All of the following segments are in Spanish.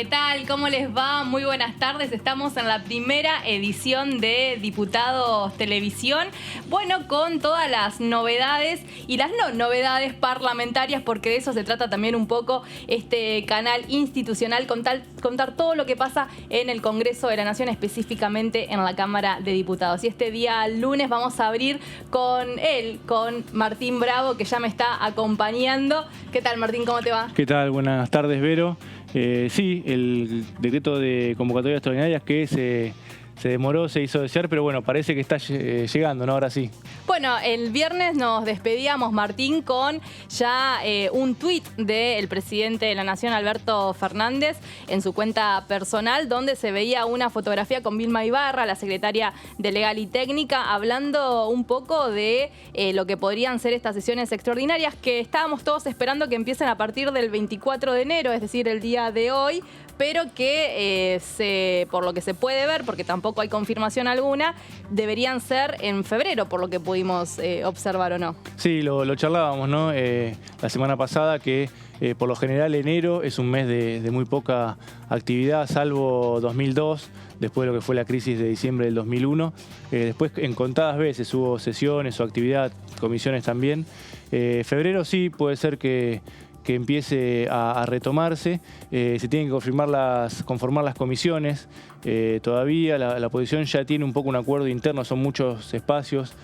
¿Qué tal? ¿Cómo les va? Muy buenas tardes. Estamos en la primera edición de Diputados Televisión. Bueno, con todas las novedades y las no novedades parlamentarias, porque de eso se trata también un poco este canal institucional, contar todo lo que pasa en el Congreso de la Nación, específicamente en la Cámara de Diputados. Y este día lunes vamos a abrir con Martín Bravo, que ya me está acompañando. ¿Qué tal, Martín? ¿Cómo te va? ¿Qué tal? Buenas tardes, Vero. Sí, el decreto de convocatorias extraordinarias que se demoró, se hizo desear, pero bueno, parece que está llegando, ¿no? Ahora sí. Bueno, el viernes nos despedíamos, Martín, con ya un tuit del presidente de la Nación, Alberto Fernández, en su cuenta personal, donde se veía una fotografía con Vilma Ibarra, la secretaria de Legal y Técnica, hablando un poco de lo que podrían ser estas sesiones extraordinarias que estábamos todos esperando que empiecen a partir del 24 de enero, es decir, el día de hoy, pero que por lo que se puede ver, porque tampoco hay confirmación alguna, deberían ser en febrero, por lo que pudimos observar, ¿o no? Sí, lo charlábamos, ¿no? La semana pasada que por lo general enero es un mes de muy poca actividad, salvo 2002, después de lo que fue la crisis de diciembre del 2001. Después en contadas veces hubo sesiones o actividad, comisiones también. Febrero sí puede ser que empiece a retomarse. Se tienen que conformar las comisiones. Todavía la oposición ya tiene un poco un acuerdo interno, son muchos espacios,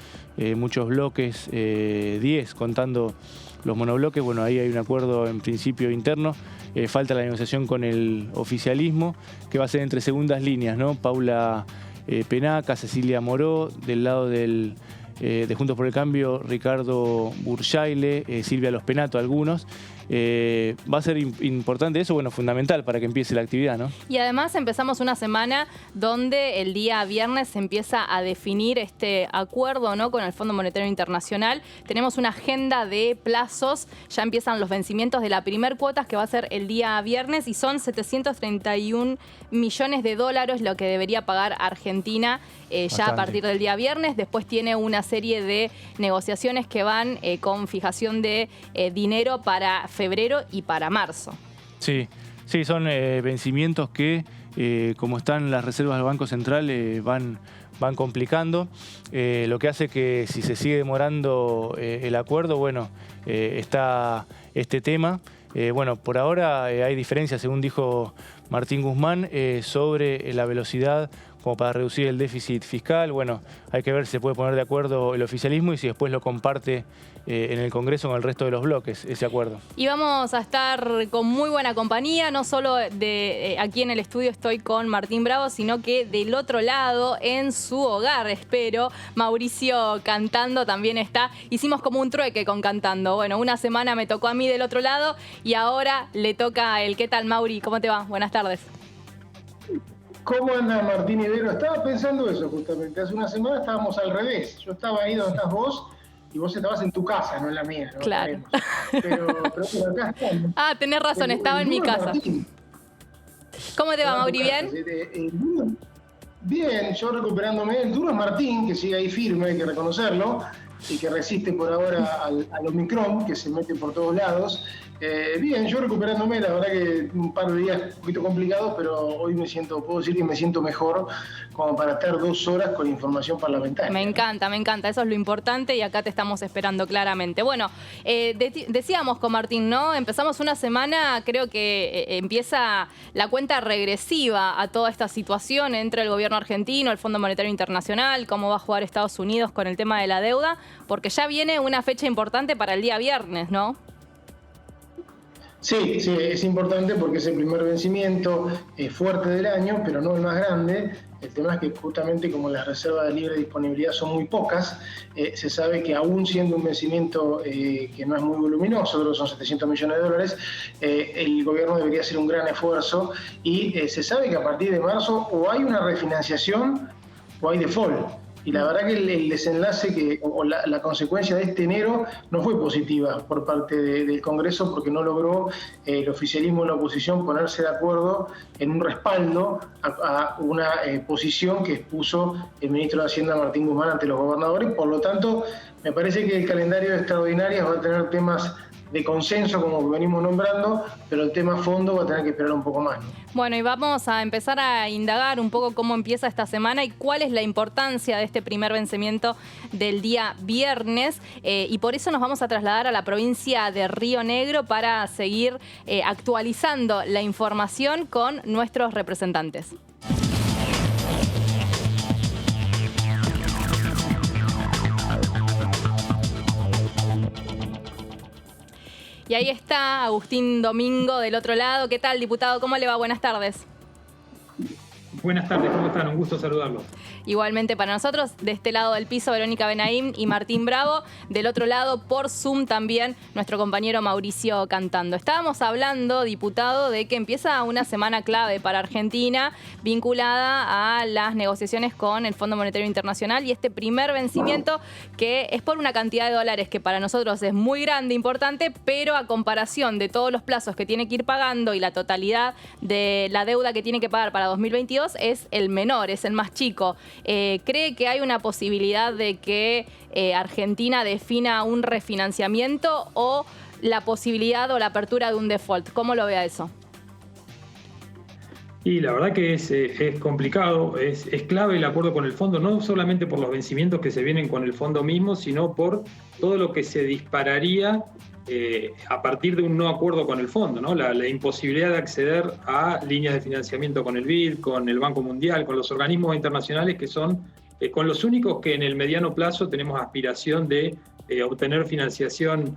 muchos bloques, 10 contando los monobloques. Bueno, ahí hay un acuerdo en principio interno. Falta la negociación con el oficialismo, que va a ser entre segundas líneas, ¿no? Paula Penaca, Cecilia Moró, del lado de Juntos por el Cambio, Ricardo Burjaile, Silvia Los Penato, algunos. Va a ser importante eso, bueno, fundamental para que empiece la actividad, ¿no? Y además empezamos una semana donde el día viernes se empieza a definir este acuerdo, ¿no?, con el Fondo Monetario Internacional. Tenemos una agenda de plazos, ya empiezan los vencimientos de la primer cuota, que va a ser el día viernes, y son 731 millones de dólares lo que debería pagar Argentina ya a partir del día viernes. Después tiene una serie de negociaciones que van con fijación de dinero para febrero y para marzo. Sí, son vencimientos que, como están las reservas del Banco Central, van complicando, lo que hace que si se sigue demorando el acuerdo, bueno, está este tema. Bueno, por ahora hay diferencias, según dijo Martín Guzmán, sobre la velocidad como para reducir el déficit fiscal. Bueno, hay que ver si se puede poner de acuerdo el oficialismo y si después lo comparte en el Congreso con el resto de los bloques, ese acuerdo. Y vamos a estar con muy buena compañía, no solo aquí en el estudio estoy con Martín Bravo, sino que del otro lado, en su hogar, espero, Mauricio Cantando también está. Hicimos como un trueque con Cantando. Bueno, una semana me tocó a mí del otro lado y ahora le toca a él. ¿Qué tal, Mauri? ¿Cómo te va? Buenas tardes. ¿Cómo anda Martín Ibero? Estaba pensando eso justamente. Hace una semana estábamos al revés. Yo estaba ahí donde estás vos y vos estabas en tu casa, no en la mía, ¿no? Claro. Pero acá estamos. Ah, tenés razón, estaba en mi casa. Martín. ¿Cómo te va, Mauri? ¿Bien? Bien, yo recuperándome. El duro es Martín, que sigue ahí firme, hay que reconocerlo, y que resiste por ahora al Omicron, que se mete por todos lados. Bien, yo recuperándome, la verdad que un par de días un poquito complicados, pero hoy puedo decir que me siento mejor como para estar 2 horas con información parlamentaria. Me encanta, eso es lo importante y acá te estamos esperando claramente. Bueno, decíamos con Martín, ¿no? Empezamos una semana, creo que empieza la cuenta regresiva a toda esta situación entre el gobierno argentino, el Fondo Monetario Internacional, cómo va a jugar Estados Unidos con el tema de la deuda, porque ya viene una fecha importante para el día viernes, ¿no? Sí, es importante porque es el primer vencimiento fuerte del año, pero no el más grande. El tema es que justamente como las reservas de libre disponibilidad son muy pocas, se sabe que aún siendo un vencimiento que no es muy voluminoso, creo que son 700 millones de dólares, el gobierno debería hacer un gran esfuerzo y se sabe que a partir de marzo o hay una refinanciación o hay default. Y la verdad que el desenlace o la consecuencia de este enero no fue positiva por parte del Congreso, porque no logró el oficialismo y la oposición ponerse de acuerdo en un respaldo a una posición que expuso el ministro de Hacienda, Martín Guzmán, ante los gobernadores. Por lo tanto, me parece que el calendario de extraordinarias va a tener temas de consenso, como venimos nombrando, pero el tema fondo va a tener que esperar un poco más, ¿no? Bueno, y vamos a empezar a indagar un poco cómo empieza esta semana y cuál es la importancia de este primer vencimiento del día viernes. Y por eso nos vamos a trasladar a la provincia de Río Negro para seguir actualizando la información con nuestros representantes. Y ahí está Agustín Domingo del otro lado. ¿Qué tal, diputado? ¿Cómo le va? Buenas tardes. Buenas tardes, ¿cómo están? Un gusto saludarlos. Igualmente para nosotros, de este lado del piso, Verónica Benaim y Martín Bravo. Del otro lado, por Zoom también, nuestro compañero Mauricio Cantando. Estábamos hablando, diputado, de que empieza una semana clave para Argentina vinculada a las negociaciones con el Fondo Monetario Internacional y este primer vencimiento que es por una cantidad de dólares que para nosotros es muy grande, importante, pero a comparación de todos los plazos que tiene que ir pagando y la totalidad de la deuda que tiene que pagar para 2022 es el menor, es el más chico. ¿Cree que hay una posibilidad de que Argentina defina un refinanciamiento o la posibilidad o la apertura de un default? ¿Cómo lo ve a eso? Y la verdad que es complicado, es clave el acuerdo con el fondo, no solamente por los vencimientos que se vienen con el fondo mismo, sino por todo lo que se dispararía a partir de un no acuerdo con el fondo, ¿no? La imposibilidad de acceder a líneas de financiamiento con el BID, con el Banco Mundial, con los organismos internacionales que son con los únicos que en el mediano plazo tenemos aspiración de obtener financiación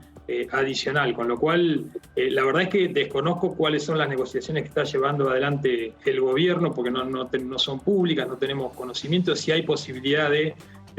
adicional, con lo cual la verdad es que desconozco cuáles son las negociaciones que está llevando adelante el gobierno, porque no son públicas, no tenemos conocimiento si hay posibilidad de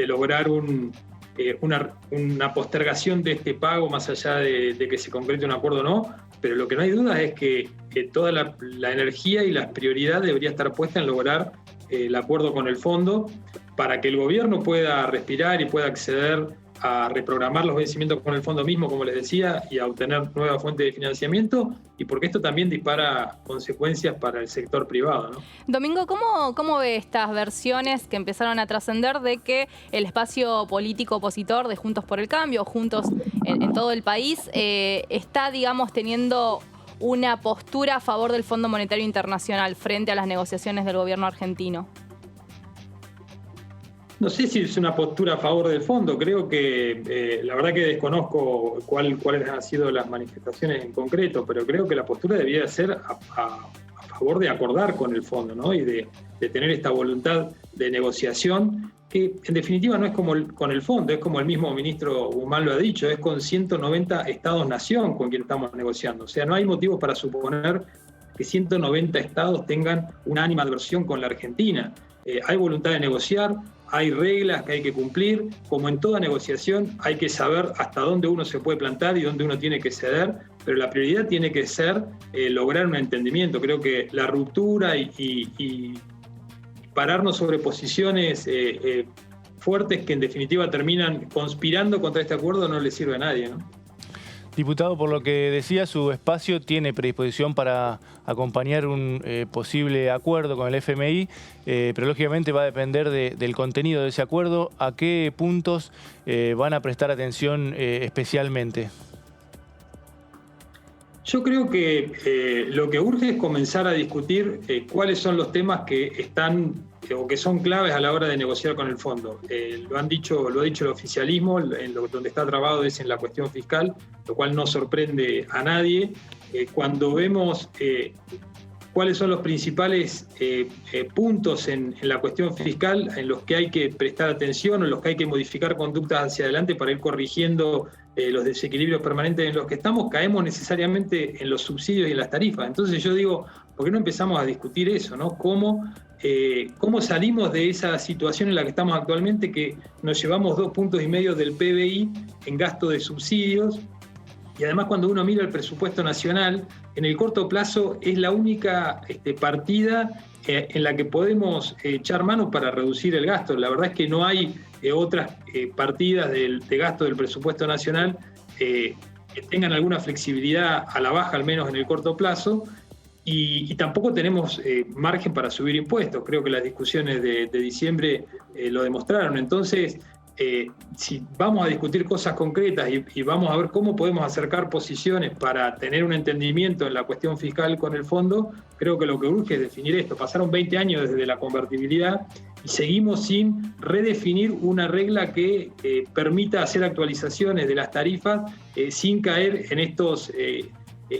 lograr una postergación de este pago más allá de que se concrete un acuerdo o no, pero lo que no hay duda es que toda la energía y la prioridad debería estar puesta en lograr el acuerdo con el fondo para que el gobierno pueda respirar y pueda acceder a reprogramar los vencimientos con el fondo mismo, como les decía, y a obtener nuevas fuentes de financiamiento, y porque esto también dispara consecuencias para el sector privado, ¿no? Domingo, ¿cómo ve estas versiones que empezaron a trascender de que el espacio político opositor de Juntos por el Cambio, Juntos en todo el país, está, digamos, teniendo una postura a favor del Fondo Monetario Internacional frente a las negociaciones del gobierno argentino? No sé si es una postura a favor del fondo, creo que la verdad que desconozco cuáles han sido las manifestaciones en concreto, pero creo que la postura debía ser a favor de acordar con el fondo, ¿no? Y de tener esta voluntad de negociación, que en definitiva no es como con el fondo, es como el mismo ministro Guzmán lo ha dicho, es con 190 estados-nación con quien estamos negociando. O sea, no hay motivos para suponer que 190 estados tengan una animadversión con la Argentina. Hay voluntad de negociar, hay reglas que hay que cumplir, como en toda negociación hay que saber hasta dónde uno se puede plantar y dónde uno tiene que ceder, pero la prioridad tiene que ser lograr un entendimiento. Creo que la ruptura y pararnos sobre posiciones fuertes que en definitiva terminan conspirando contra este acuerdo no le sirve a nadie, ¿no? Diputado, por lo que decía, su espacio tiene predisposición para acompañar un posible acuerdo con el FMI, pero lógicamente va a depender del contenido de ese acuerdo. ¿A qué puntos van a prestar atención especialmente? Yo creo que lo que urge es comenzar a discutir cuáles son los temas que están o que son claves a la hora de negociar con el fondo. Lo ha dicho el oficialismo, donde está trabado es en la cuestión fiscal, lo cual no sorprende a nadie. Cuando vemos cuáles son los principales puntos en la cuestión fiscal en los que hay que prestar atención o en los que hay que modificar conductas hacia adelante para ir corrigiendo los desequilibrios permanentes en los que estamos, caemos necesariamente en los subsidios y en las tarifas. Entonces yo digo, ¿por qué no empezamos a discutir eso, ¿no? ¿Cómo salimos de esa situación en la que estamos actualmente, que nos llevamos 2,5 puntos del PBI en gasto de subsidios? Y además cuando uno mira el presupuesto nacional, en el corto plazo es la única partida en la que podemos echar mano para reducir el gasto. La verdad es que no hay otras partidas de gasto del presupuesto nacional que tengan alguna flexibilidad a la baja, al menos en el corto plazo, y tampoco tenemos margen para subir impuestos. Creo que las discusiones de diciembre lo demostraron. Entonces, si vamos a discutir cosas concretas y vamos a ver cómo podemos acercar posiciones para tener un entendimiento en la cuestión fiscal con el fondo, creo que lo que urge es definir esto. Pasaron 20 años desde la convertibilidad y seguimos sin redefinir una regla que permita hacer actualizaciones de las tarifas sin caer en estos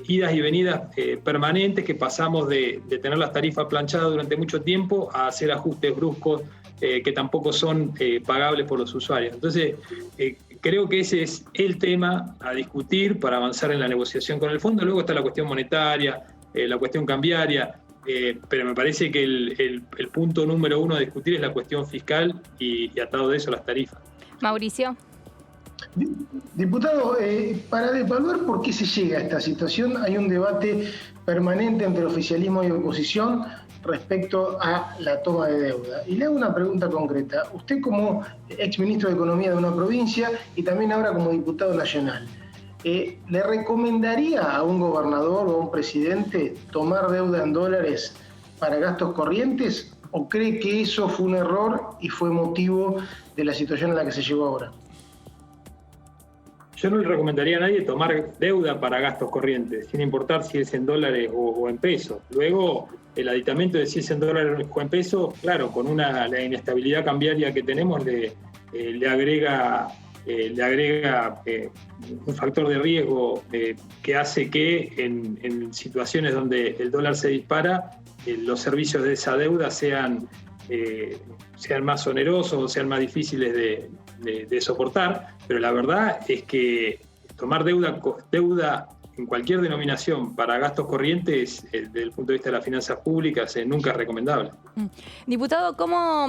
idas y venidas permanentes que pasamos de tener las tarifas planchadas durante mucho tiempo a hacer ajustes bruscos que tampoco son pagables por los usuarios. Entonces, creo que ese es el tema a discutir para avanzar en la negociación con el fondo. Luego está la cuestión monetaria, la cuestión cambiaria, pero me parece que el punto número uno a discutir es la cuestión fiscal y atado de eso las tarifas. Mauricio. Diputado, para evaluar por qué se llega a esta situación, hay un debate permanente entre oficialismo y oposición respecto a la toma de deuda. Y le hago una pregunta concreta. Usted como exministro de Economía de una provincia y también ahora como diputado nacional, ¿le recomendaría a un gobernador o a un presidente tomar deuda en dólares para gastos corrientes? ¿O cree que eso fue un error y fue motivo de la situación en la que se llegó ahora? Yo no le recomendaría a nadie tomar deuda para gastos corrientes, sin importar si es en dólares o en pesos. Luego, el aditamento de si es en dólares o en pesos, claro, con la inestabilidad cambiaria que tenemos, le agrega un factor de riesgo que hace que en situaciones donde el dólar se dispara, los servicios de esa deuda sean más onerosos o sean más difíciles de soportar, pero la verdad es que tomar deuda en cualquier denominación para gastos corrientes, desde el punto de vista de las finanzas públicas, nunca es recomendable. Diputado, ¿cómo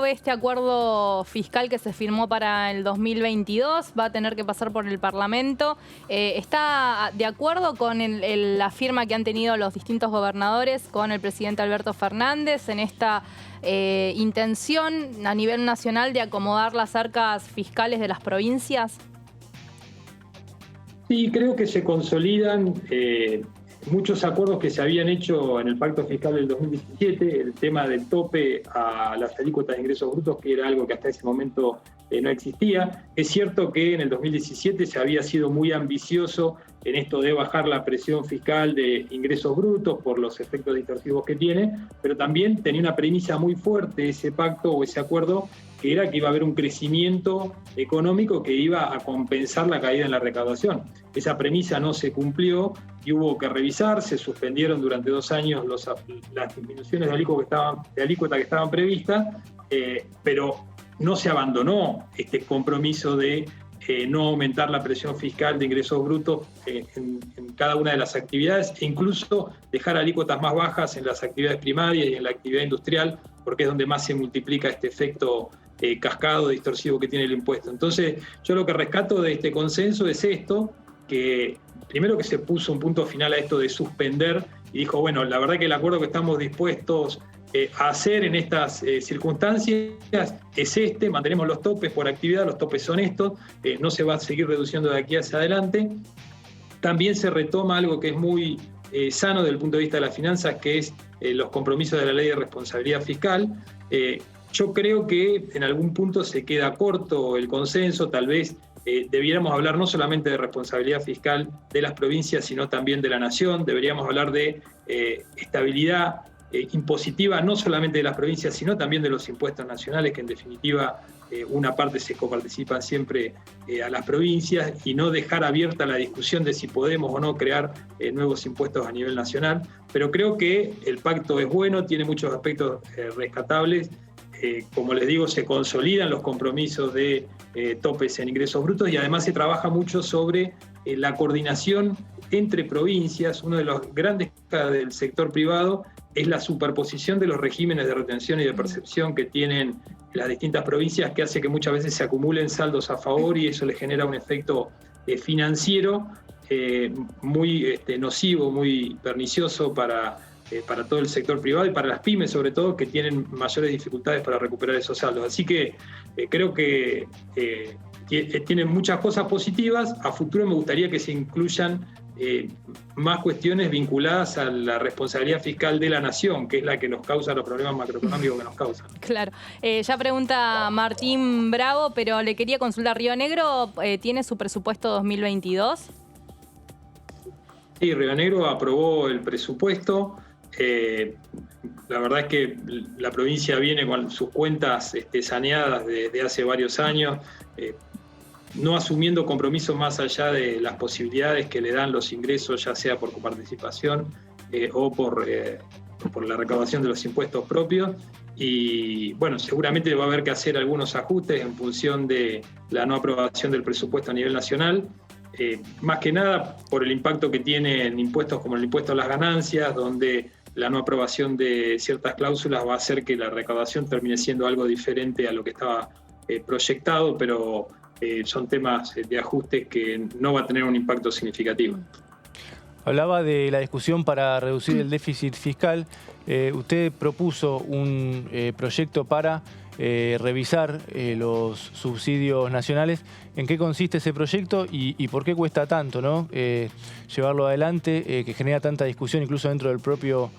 ve este acuerdo fiscal que se firmó para el 2022? Va a tener que pasar por el Parlamento. ¿Está de acuerdo con la firma que han tenido los distintos gobernadores con el presidente Alberto Fernández en esta intención a nivel nacional de acomodar las arcas fiscales de las provincias? Sí, creo que se consolidan muchos acuerdos que se habían hecho en el Pacto Fiscal del 2017, el tema del tope a las alícuotas de ingresos brutos, que era algo que hasta ese momento no existía. Es cierto que en el 2017 se había sido muy ambicioso en esto de bajar la presión fiscal de ingresos brutos por los efectos distorsivos que tiene, pero también tenía una premisa muy fuerte ese pacto o ese acuerdo, que era que iba a haber un crecimiento económico que iba a compensar la caída en la recaudación. Esa premisa no se cumplió y hubo que revisar, se suspendieron durante 2 años las disminuciones de alícuota que estaban previstas, pero no se abandonó este compromiso de no aumentar la presión fiscal de ingresos brutos en cada una de las actividades e incluso dejar alícuotas más bajas en las actividades primarias y en la actividad industrial, porque es donde más se multiplica este efecto cascado distorsivo que tiene el impuesto. Entonces, yo lo que rescato de este consenso es esto, que primero que se puso un punto final a esto de suspender y dijo, bueno, la verdad que el acuerdo que estamos dispuestos a hacer en estas circunstancias es mantenemos los topes por actividad, los topes son estos, no se va a seguir reduciendo de aquí hacia adelante. También se retoma algo que es muy sano desde el punto de vista de las finanzas, que es los compromisos de la ley de responsabilidad fiscal. Yo creo que en algún punto se queda corto el consenso, tal vez debiéramos hablar no solamente de responsabilidad fiscal de las provincias, sino también de la nación, deberíamos hablar de estabilidad impositiva no solamente de las provincias, sino también de los impuestos nacionales, que en definitiva una parte se coparticipan siempre a las provincias, y no dejar abierta la discusión de si podemos o no crear nuevos impuestos a nivel nacional. Pero creo que el pacto es bueno, tiene muchos aspectos rescatables. Como les digo, se consolidan los compromisos de topes en ingresos brutos y además se trabaja mucho sobre la coordinación entre provincias. Uno de los grandes del sector privado es la superposición de los regímenes de retención y de percepción que tienen las distintas provincias, que hace que muchas veces se acumulen saldos a favor y eso le genera un efecto financiero muy nocivo, muy pernicioso para todo el sector privado y para las pymes sobre todo, que tienen mayores dificultades para recuperar esos saldos. Así que creo que tienen muchas cosas positivas. A futuro me gustaría que se incluyan más cuestiones vinculadas a la responsabilidad fiscal de la nación, que es la que nos causa los problemas macroeconómicos que nos causan. Claro. Ya pregunta Martín Bravo, pero le quería consultar, ¿Río Negro tiene su presupuesto 2022? Sí, Río Negro aprobó el presupuesto. La verdad es que la provincia viene con sus cuentas saneadas desde hace varios años, no asumiendo compromisos más allá de las posibilidades que le dan los ingresos, ya sea por coparticipación o por la recaudación de los impuestos propios. Y bueno, seguramente va a haber que hacer algunos ajustes en función de la no aprobación del presupuesto a nivel nacional. Más que nada por el impacto que tienen impuestos como el impuesto a las ganancias, donde la no aprobación de ciertas cláusulas va a hacer que la recaudación termine siendo algo diferente a lo que estaba proyectado, pero son temas de ajustes que no va a tener un impacto significativo. Hablaba de la discusión para reducir el déficit fiscal. Usted propuso un proyecto para revisar los subsidios nacionales. ¿En qué consiste ese proyecto y por qué cuesta tanto, ¿no? Llevarlo adelante, que genera tanta discusión incluso dentro del propio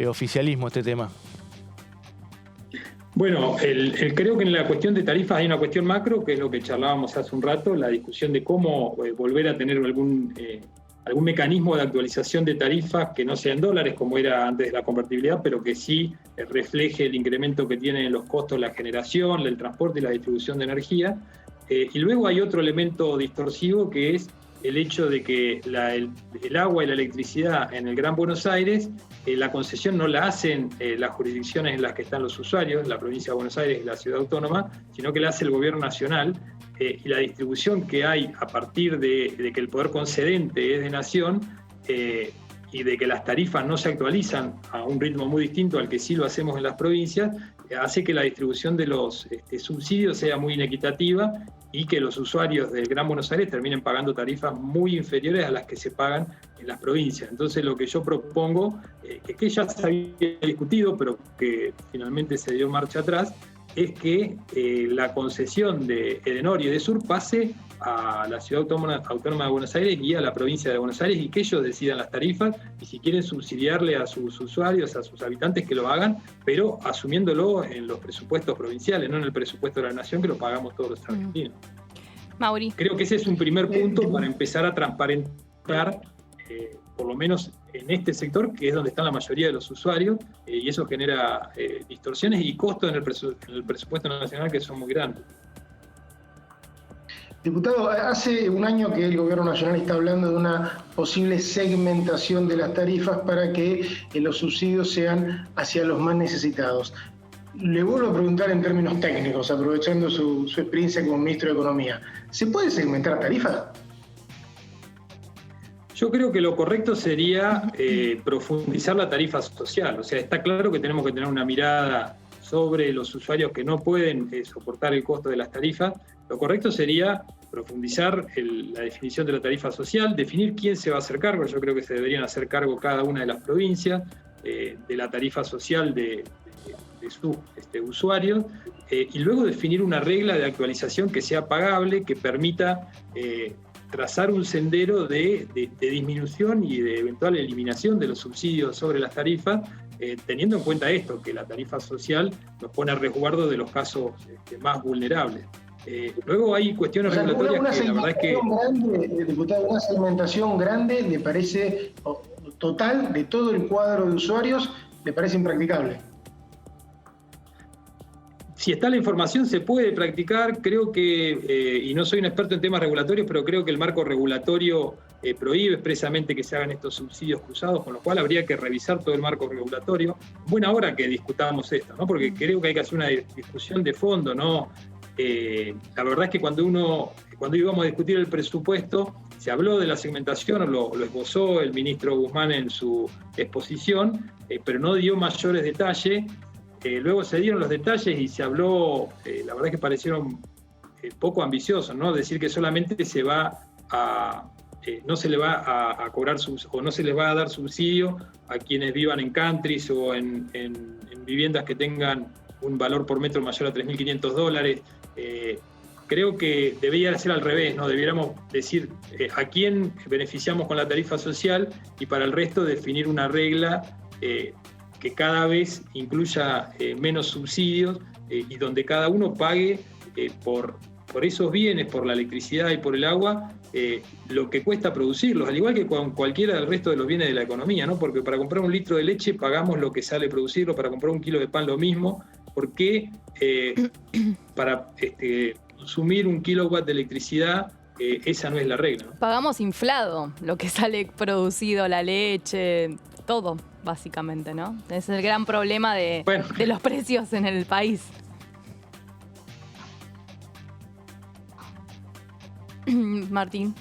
oficialismo este tema? Bueno, creo que en la cuestión de tarifas hay una cuestión macro, que es lo que charlábamos hace un rato, la discusión de cómo volver a tener algún mecanismo de actualización de tarifas que no sea en dólares como era antes de la convertibilidad, pero que sí refleje el incremento que tienen los costos de la generación, el transporte y la distribución de energía. Y luego hay otro elemento distorsivo, que es el hecho de que el agua y la electricidad en el Gran Buenos Aires, la concesión no la hacen las jurisdicciones en las que están los usuarios, la provincia de Buenos Aires y la ciudad autónoma, sino que la hace el gobierno nacional. Y la distribución que hay a partir de que el poder concedente es de nación y de que las tarifas no se actualizan a un ritmo muy distinto al que sí lo hacemos en las provincias, hace que la distribución de los subsidios sea muy inequitativa y que los usuarios del Gran Buenos Aires terminen pagando tarifas muy inferiores a las que se pagan en las provincias. Entonces lo que yo propongo, que ya se había discutido, pero que finalmente se dio marcha atrás, es que la concesión de Edenor y Edesur pase a la Ciudad Autónoma de Buenos Aires y a la provincia de Buenos Aires, y que ellos decidan las tarifas, y si quieren subsidiarle a sus usuarios, a sus habitantes, que lo hagan, pero asumiéndolo en los presupuestos provinciales, no en el presupuesto de la nación, que lo pagamos todos los argentinos. Mauri. Creo que ese es un primer punto para empezar a transparentar, por lo menos en este sector, que es donde están la mayoría de los usuarios, y eso genera distorsiones y costos en el presupuesto nacional que son muy grandes. Diputado, hace un año que el Gobierno Nacional está hablando de una posible segmentación de las tarifas para que los subsidios sean hacia los más necesitados. Le vuelvo a preguntar en términos técnicos, aprovechando su experiencia como ministro de Economía. ¿Se puede segmentar tarifas? Yo creo que lo correcto sería profundizar la tarifa social. O sea, está claro que tenemos que tener una mirada sobre los usuarios que no pueden soportar el costo de las tarifas. Lo correcto sería profundizar la definición de la tarifa social, definir quién se va a hacer cargo. Yo creo que se deberían hacer cargo cada una de las provincias de la tarifa social de sus usuarios, y luego definir una regla de actualización que sea pagable, que permita trazar un sendero de disminución y de eventual eliminación de los subsidios sobre las tarifas, teniendo en cuenta esto, que la tarifa social nos pone a resguardo de los casos más vulnerables. Luego hay cuestiones regulatorias que la verdad es que... Diputado, una segmentación grande, ¿le parece total de todo el cuadro de usuarios, le parece impracticable? Si está la información se puede practicar, creo que, y no soy un experto en temas regulatorios, pero creo que el marco regulatorio prohíbe expresamente que se hagan estos subsidios cruzados, con lo cual habría que revisar todo el marco regulatorio. Buena hora que discutamos esto, ¿no? Porque creo que hay que hacer una discusión de fondo, ¿no? La verdad es que cuando íbamos a discutir el presupuesto, se habló de la segmentación, lo esbozó el ministro Guzmán en su exposición, pero no dio mayores detalles. Luego se dieron los detalles y se habló, la verdad es que parecieron poco ambiciosos, ¿no? Decir que solamente no se le va a cobrar o no se les va a dar subsidio a quienes vivan en countries o en viviendas que tengan un valor por metro mayor a $3.500. creo que debería ser al revés, ¿no? Debiéramos decir a quién beneficiamos con la tarifa social y para el resto definir una regla que cada vez incluya menos subsidios y donde cada uno pague por esos bienes, por la electricidad y por el agua, lo que cuesta producirlos, al igual que con cualquiera del resto de los bienes de la economía, ¿no? Porque para comprar un litro de leche pagamos lo que sale producirlo, para comprar un kilo de pan lo mismo. ¿Por qué para consumir un kilowatt de electricidad esa no es la regla, ¿no? Pagamos inflado lo que sale producido, la leche, todo, básicamente, ¿no? Es el gran problema de los precios en el país. Martín.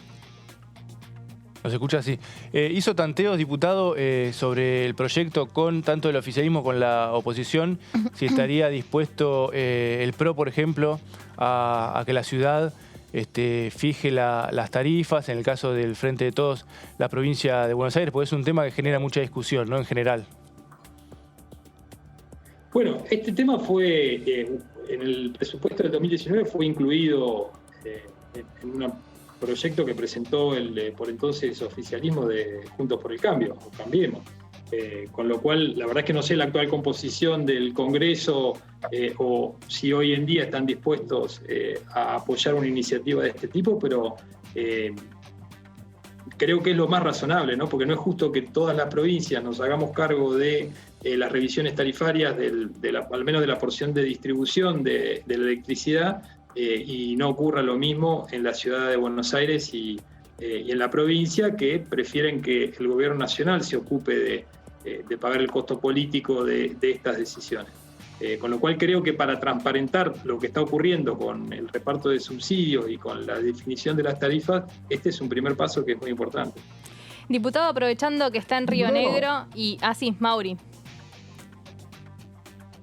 Nos escucha así. Hizo tanteos, diputado, sobre el proyecto con tanto el oficialismo con la oposición, si estaría dispuesto el PRO, por ejemplo, a que la ciudad fije las tarifas, en el caso del Frente de Todos, la provincia de Buenos Aires, porque es un tema que genera mucha discusión, ¿no? En general. Bueno, este tema fue, en el presupuesto del 2019 fue incluido en un proyecto que presentó el por entonces oficialismo de Juntos por el Cambio, o Cambiemos. Con lo cual, la verdad es que no sé la actual composición del Congreso o si hoy en día están dispuestos a apoyar una iniciativa de este tipo, pero creo que es lo más razonable, ¿no? Porque no es justo que todas las provincias nos hagamos cargo de las revisiones tarifarias, al menos de la porción de distribución de la electricidad, y no ocurra lo mismo en la ciudad de Buenos Aires y en la provincia, que prefieren que el gobierno nacional se ocupe de pagar el costo político de estas decisiones. Con lo cual creo que para transparentar lo que está ocurriendo con el reparto de subsidios y con la definición de las tarifas, este es un primer paso que es muy importante. Diputado, aprovechando que está en Río Negro y... sí, Mauri.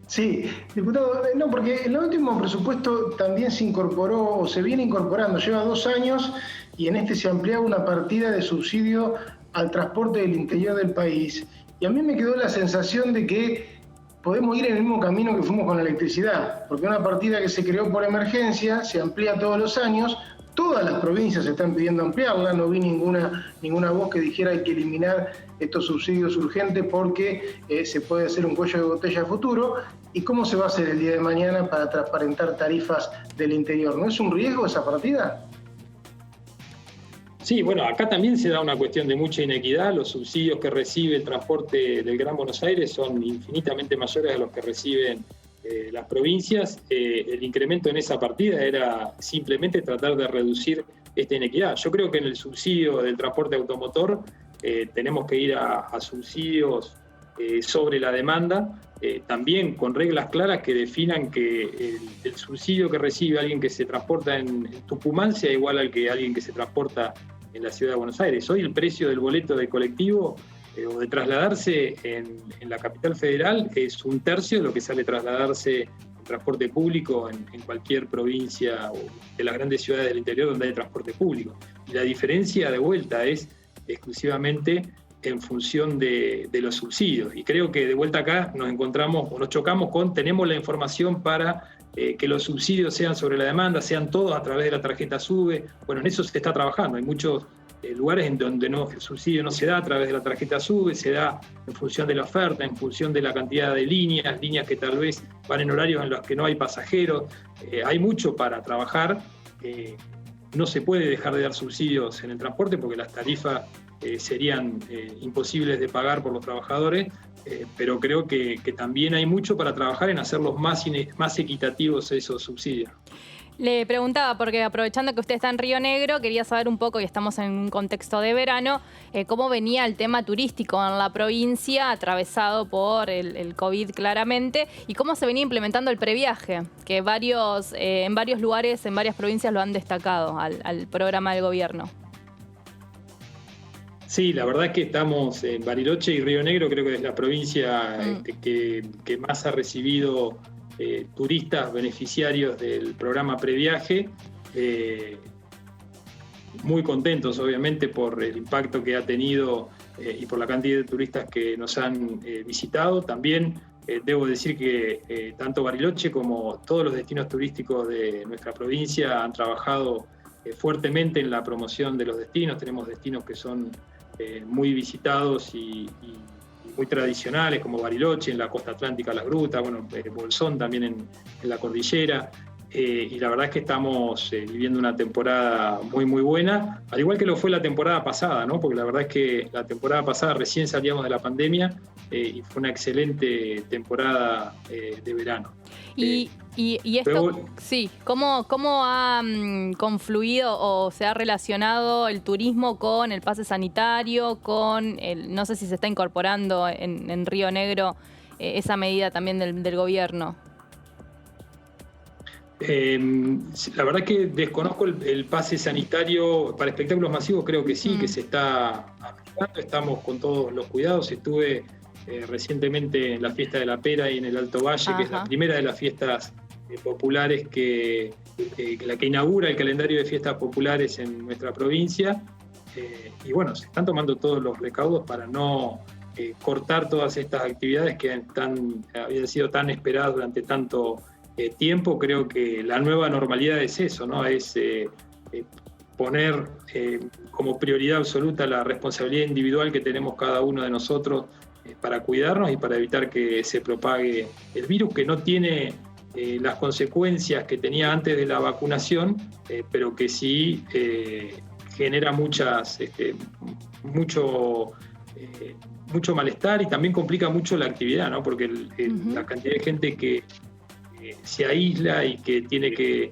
Sí, diputado, no, porque en el último presupuesto también se incorporó, o se viene incorporando, lleva 2 años, y en este se ampliaba una partida de subsidio al transporte del interior del país. Y a mí me quedó la sensación de que podemos ir en el mismo camino que fuimos con la electricidad, porque una partida que se creó por emergencia se amplía todos los años. Todas las provincias están pidiendo ampliarla, no vi ninguna voz que dijera hay que eliminar estos subsidios urgentes porque se puede hacer un cuello de botella a futuro. ¿Y cómo se va a hacer el día de mañana para transparentar tarifas del interior? ¿No es un riesgo esa partida? Sí, bueno, acá también se da una cuestión de mucha inequidad. Los subsidios que recibe el transporte del Gran Buenos Aires son infinitamente mayores a los que reciben las provincias. El incremento en esa partida era simplemente tratar de reducir esta inequidad. Yo creo que en el subsidio del transporte automotor tenemos que ir a subsidios sobre la demanda, también con reglas claras que definan que el subsidio que recibe alguien que se transporta en Tucumán sea igual al que alguien que se transporta en la ciudad de Buenos Aires. Hoy el precio del boleto de colectivo o de trasladarse en la capital federal es 1/3 de lo que sale trasladarse en transporte público en cualquier provincia o de las grandes ciudades del interior donde hay transporte público. Y la diferencia de vuelta es exclusivamente en función de los subsidios. Y creo que de vuelta acá nos encontramos o nos chocamos con, tenemos la información para que los subsidios sean sobre la demanda, sean todos a través de la tarjeta SUBE. Bueno, en eso se está trabajando. Hay muchos lugares en donde el subsidio no se da a través de la tarjeta SUBE, se da en función de la oferta, en función de la cantidad de líneas que tal vez van en horarios en los que no hay pasajeros. Hay mucho para trabajar. No se puede dejar de dar subsidios en el transporte porque las tarifas serían imposibles de pagar por los trabajadores, pero creo que también hay mucho para trabajar en hacerlos más equitativos esos subsidios. Le preguntaba, porque aprovechando que usted está en Río Negro, quería saber un poco, y estamos en un contexto de verano, cómo venía el tema turístico en la provincia, atravesado por el COVID claramente, y cómo se venía implementando el previaje, que en varios lugares, en varias provincias lo han destacado al programa del gobierno. Sí, la verdad es que estamos en Bariloche y Río Negro, creo que es la provincia que más ha recibido turistas beneficiarios del programa Previaje, muy contentos obviamente por el impacto que ha tenido y por la cantidad de turistas que nos han visitado. También debo decir que tanto Bariloche como todos los destinos turísticos de nuestra provincia han trabajado fuertemente en la promoción de los destinos. Tenemos destinos que son muy visitados y muy tradicionales, como Bariloche, en la costa atlántica, Las Grutas, bueno, Bolsón también en la cordillera. Y la verdad es que estamos viviendo una temporada muy, muy buena, al igual que lo fue la temporada pasada, ¿no? Porque la verdad es que la temporada pasada recién salíamos de la pandemia y fue una excelente temporada de verano. Y esto, pero, sí, ¿cómo ha confluido o se ha relacionado el turismo con el pase sanitario, con no sé si se está incorporando en Río Negro esa medida también del gobierno? La verdad que desconozco el pase sanitario para espectáculos masivos, creo que sí, que se está aplicando, estamos con todos los cuidados. Estuve recientemente en la fiesta de la Pera y en el Alto Valle, que es la primera de las fiestas populares la que inaugura el calendario de fiestas populares en nuestra provincia. Y bueno, se están tomando todos los recaudos para no cortar todas estas actividades que habían sido tan esperadas durante tanto tiempo. Creo que la nueva normalidad es eso, ¿no? Es poner como prioridad absoluta la responsabilidad individual que tenemos cada uno de nosotros para cuidarnos y para evitar que se propague el virus, que no tiene las consecuencias que tenía antes de la vacunación, pero que sí genera mucho malestar y también complica mucho la actividad, ¿no? Porque la cantidad de gente que se aísla y que tiene que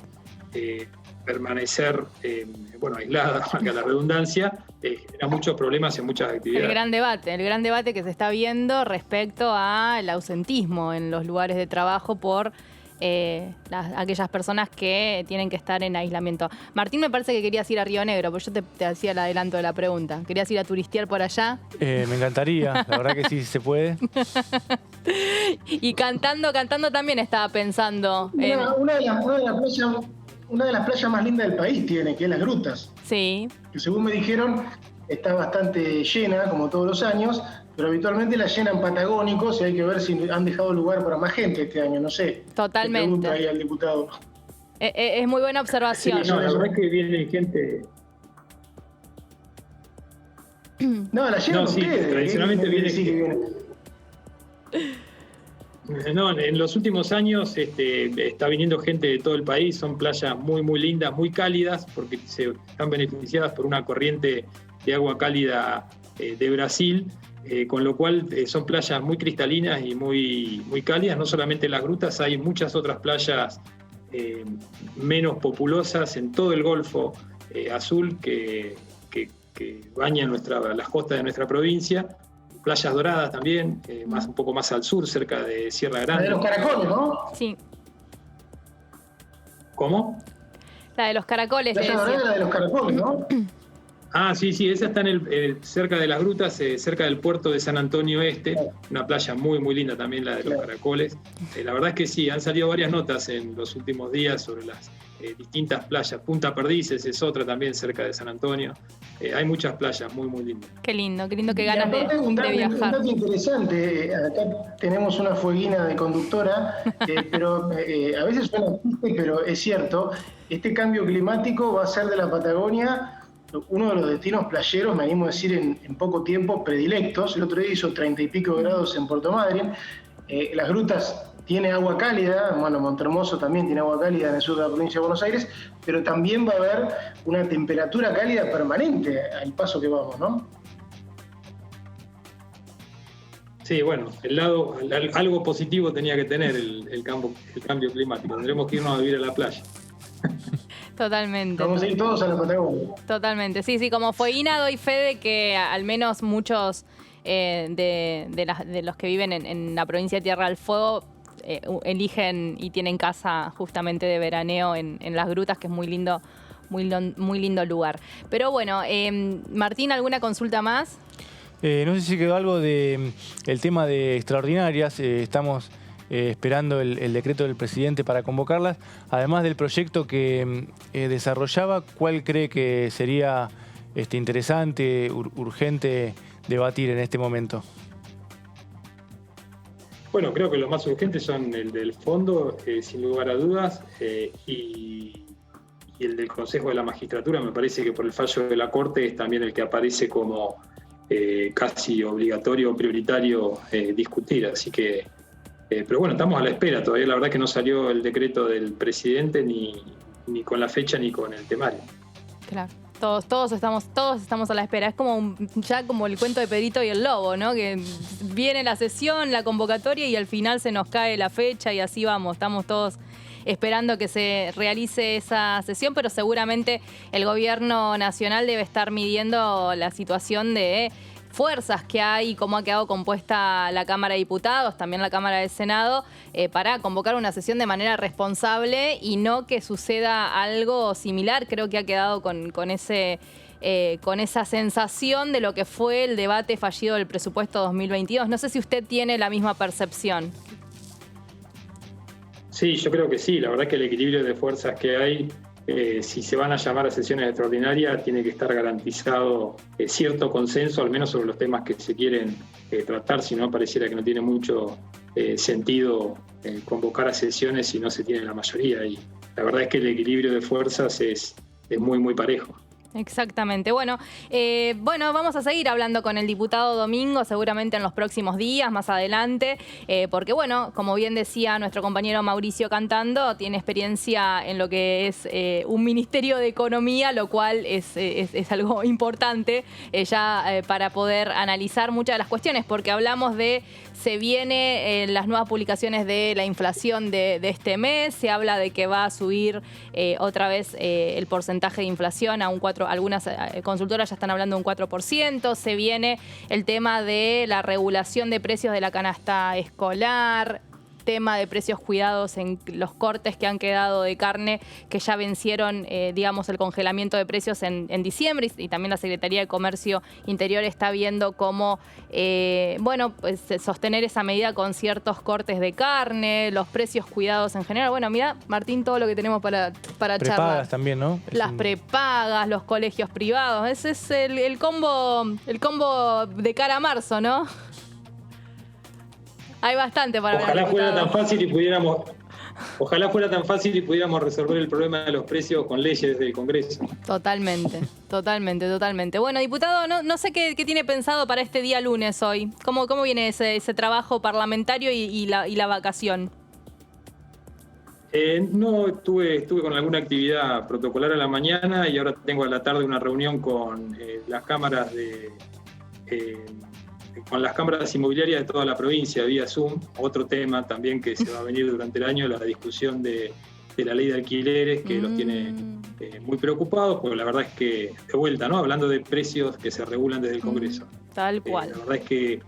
permanecer aislada, valga la redundancia, genera muchos problemas en muchas actividades. El gran debate que se está viendo respecto al ausentismo en los lugares de trabajo por aquellas personas que tienen que estar en aislamiento. Martín, me parece que querías ir a Río Negro, porque yo te hacía el adelanto de la pregunta. ¿Querías ir a turistear por allá? Me encantaría, la verdad que sí se puede. Y cantando también estaba pensando. Una de las playas más lindas del país tiene, que es Las Grutas. Sí. Que según me dijeron, está bastante llena, como todos los años, pero habitualmente la llenan patagónicos y hay que ver si han dejado lugar para más gente este año, no sé. Totalmente. Le pregunto ahí al diputado. Es muy buena observación. Sí, no, la verdad es que viene gente... No, la llenan ustedes. Sí, tradicionalmente viene gente. No, en los últimos años está viniendo gente de todo el país. Son playas muy, muy lindas, muy cálidas, porque se están beneficiadas por una corriente de agua cálida de Brasil, con lo cual son playas muy cristalinas y muy, muy cálidas. No solamente en Las Grutas, hay muchas otras playas menos populosas en todo el Golfo Azul que bañan las costas de nuestra provincia. Playas Doradas también, un poco más al sur, cerca de Sierra Grande. La de los Caracoles, ¿no? Sí. ¿Cómo? La de los Caracoles. Playa Dorada, la de los Caracoles, ¿no? Ah, sí, esa está cerca de Las Grutas, cerca del puerto de San Antonio Este, una playa muy, muy linda también, la de los Caracoles. La verdad es que sí, han salido varias notas en los últimos días sobre las distintas playas. Punta Perdices es otra también cerca de San Antonio. Hay muchas playas muy, muy lindas. Qué lindo que ganas de viajar. Un dato interesante, acá tenemos una fueguina de conductora, pero a veces suena triste, pero es cierto, este cambio climático va a ser de la Patagonia uno de los destinos playeros, me animo a decir, en poco tiempo, predilectos. El otro día hizo 30 y pico grados en Puerto Madryn. Las Grutas tiene agua cálida, bueno, Montermoso también tiene agua cálida en el sur de la provincia de Buenos Aires, pero también va a haber una temperatura cálida permanente al paso que vamos, ¿no? Sí, bueno, algo positivo tenía que tener el cambio climático. Tendremos que irnos a vivir a la playa. Totalmente. Vamos a ir todos a la Patagonia. Totalmente, sí, como fueguina doy fe de que al menos muchos de los que viven en la provincia de Tierra del Fuego eligen y tienen casa justamente de veraneo en Las Grutas, que es muy lindo lugar. Pero bueno, Martín, ¿alguna consulta más? No sé si quedó algo del tema de extraordinarias. Estamos esperando el decreto del presidente para convocarlas. Además del proyecto que desarrollaba, ¿cuál cree que sería urgente debatir en este momento? Bueno, creo que los más urgentes son el del fondo, sin lugar a dudas, y el del Consejo de la Magistratura. Me parece que por el fallo de la Corte es también el que aparece como casi obligatorio o prioritario discutir. Así que, pero bueno, estamos a la espera. Todavía la verdad que no salió el decreto del presidente ni con la fecha ni con el temario. Claro. Todos estamos a la espera. Es ya como el cuento de Pedrito y el Lobo, ¿no? Que viene la sesión, la convocatoria y al final se nos cae la fecha y así vamos. Estamos todos esperando que se realice esa sesión, pero seguramente el gobierno nacional debe estar midiendo la situación de fuerzas que hay y cómo ha quedado compuesta la Cámara de Diputados, también la Cámara del Senado, para convocar una sesión de manera responsable y no que suceda algo similar. Creo que ha quedado con esa sensación de lo que fue el debate fallido del presupuesto 2022. No sé si usted tiene la misma percepción. Sí, yo creo que sí. La verdad que el equilibrio de fuerzas que hay, si se van a llamar a sesiones extraordinarias, tiene que estar garantizado cierto consenso, al menos sobre los temas que se quieren tratar, si no pareciera que no tiene mucho sentido convocar a sesiones si no se tiene la mayoría. Y la verdad es que el equilibrio de fuerzas es muy, muy parejo. Exactamente. Bueno, vamos a seguir hablando con el diputado Domingo, seguramente en los próximos días, más adelante, porque bueno, como bien decía nuestro compañero Mauricio Cantando, tiene experiencia en lo que es un Ministerio de Economía, lo cual es algo importante para poder analizar muchas de las cuestiones, porque hablamos se viene las nuevas publicaciones de la inflación de este mes, se habla de que va a subir otra vez el porcentaje de inflación a un 4%, algunas consultoras ya están hablando de un 4%, se viene el tema de la regulación de precios de la canasta escolar, tema de precios cuidados en los cortes que han quedado de carne, que ya vencieron, el congelamiento de precios en diciembre, y también la Secretaría de Comercio Interior está viendo cómo, sostener esa medida con ciertos cortes de carne, los precios cuidados en general. Bueno, mira, Martín, todo lo que tenemos para charlar. Prepagas también, ¿no? Las prepagas, los colegios privados, ese es el combo de cara a marzo, ¿no? Hay bastante para Ojalá fuera tan fácil y pudiéramos resolver el problema de los precios con leyes del Congreso. Totalmente. Bueno, diputado, no sé qué tiene pensado para este día lunes hoy. ¿Cómo viene ese trabajo parlamentario y la vacación? No, estuve con alguna actividad protocolar a la mañana y ahora tengo a la tarde una reunión con las cámaras con las cámaras inmobiliarias de toda la provincia vía Zoom. Otro tema también que se va a venir durante el año, la discusión de la ley de alquileres, que los tiene muy preocupados, porque la verdad es que, de vuelta, ¿no? Hablando de precios que se regulan desde el Congreso. Tal cual. La verdad es que